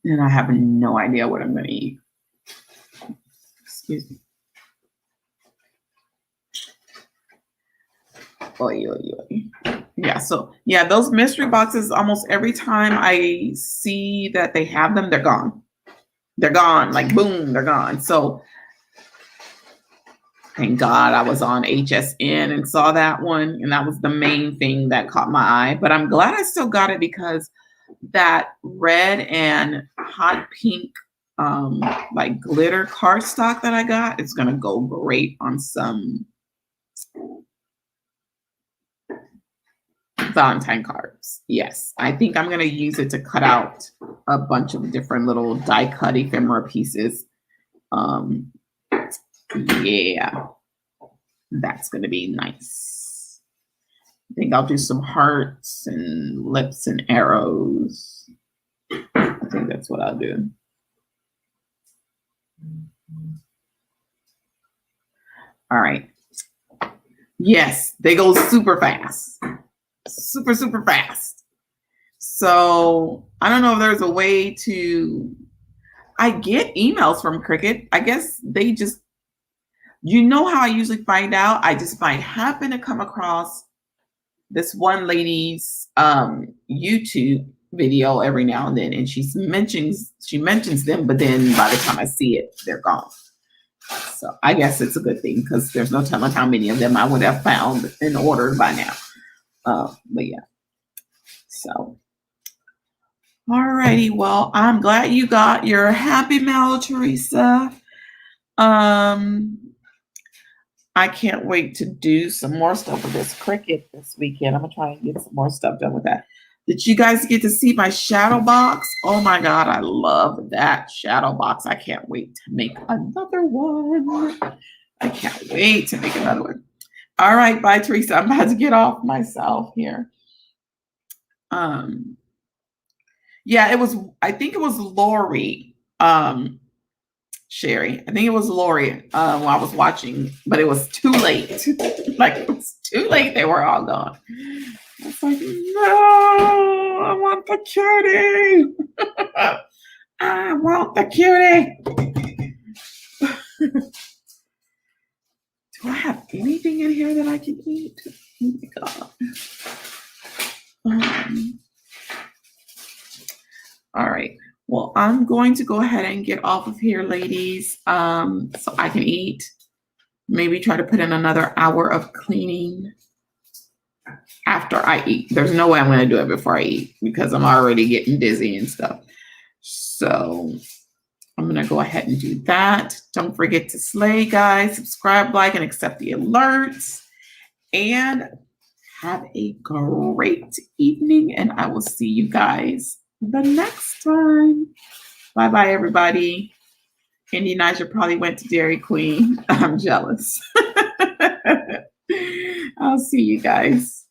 And I have no idea what I'm going to eat. Excuse me. Oy, oy, oy. Yeah, so yeah, those mystery boxes, almost every time I see that they have them, they're gone. They're gone, like boom, they're gone. So thank God I was on HSN and saw that one. And that was the main thing that caught my eye. But I'm glad I still got it because that red and hot pink like glitter cardstock that I got, it's gonna go great on some Valentine cards. Yes, I think I'm gonna use it to cut out a bunch of different little die cut ephemera pieces. Yeah, that's gonna be nice. I think I'll do some hearts and lips and arrows. I think that's what I'll do. All right. Yes, they go super fast. Super, super fast. So I don't know if there's a way to, I get emails from Cricut. I guess they just, you know how I usually find out? I just happen to come across this one lady's YouTube, video every now and then, and she mentions them, but then by the time I see it, they're gone. So I guess it's a good thing because there's no telling how many of them I would have found and ordered by now. But yeah. So, alrighty. Well, I'm glad you got your happy mail, Teresa. I can't wait to do some more stuff with this Cricut this weekend. I'm gonna try and get some more stuff done with that. Did you guys get to see my shadow box? Oh my God, I love that shadow box. I can't wait to make another one. I can't wait to make another one. All right, bye, Teresa. I'm about to get off myself here. Yeah, I think it was Lori. Sherry. I think it was Lori while I was watching, but it was too late. Like, it was too late. They were all gone. I was like, no, I want the cutie. I want the cutie. Do I have anything in here that I can eat? Oh my God. All right. Well, I'm going to go ahead and get off of here, ladies, so I can eat. Maybe try to put in another hour of cleaning after I eat. There's no way I'm going to do it before I eat because I'm already getting dizzy and stuff. So I'm going to go ahead and do that. Don't forget to slay, guys. Subscribe, like, and accept the alerts. And have a great evening. And I will see you guys the next time. Bye-bye, everybody. Candy Niger probably went to Dairy Queen. I'm jealous. I'll see you guys.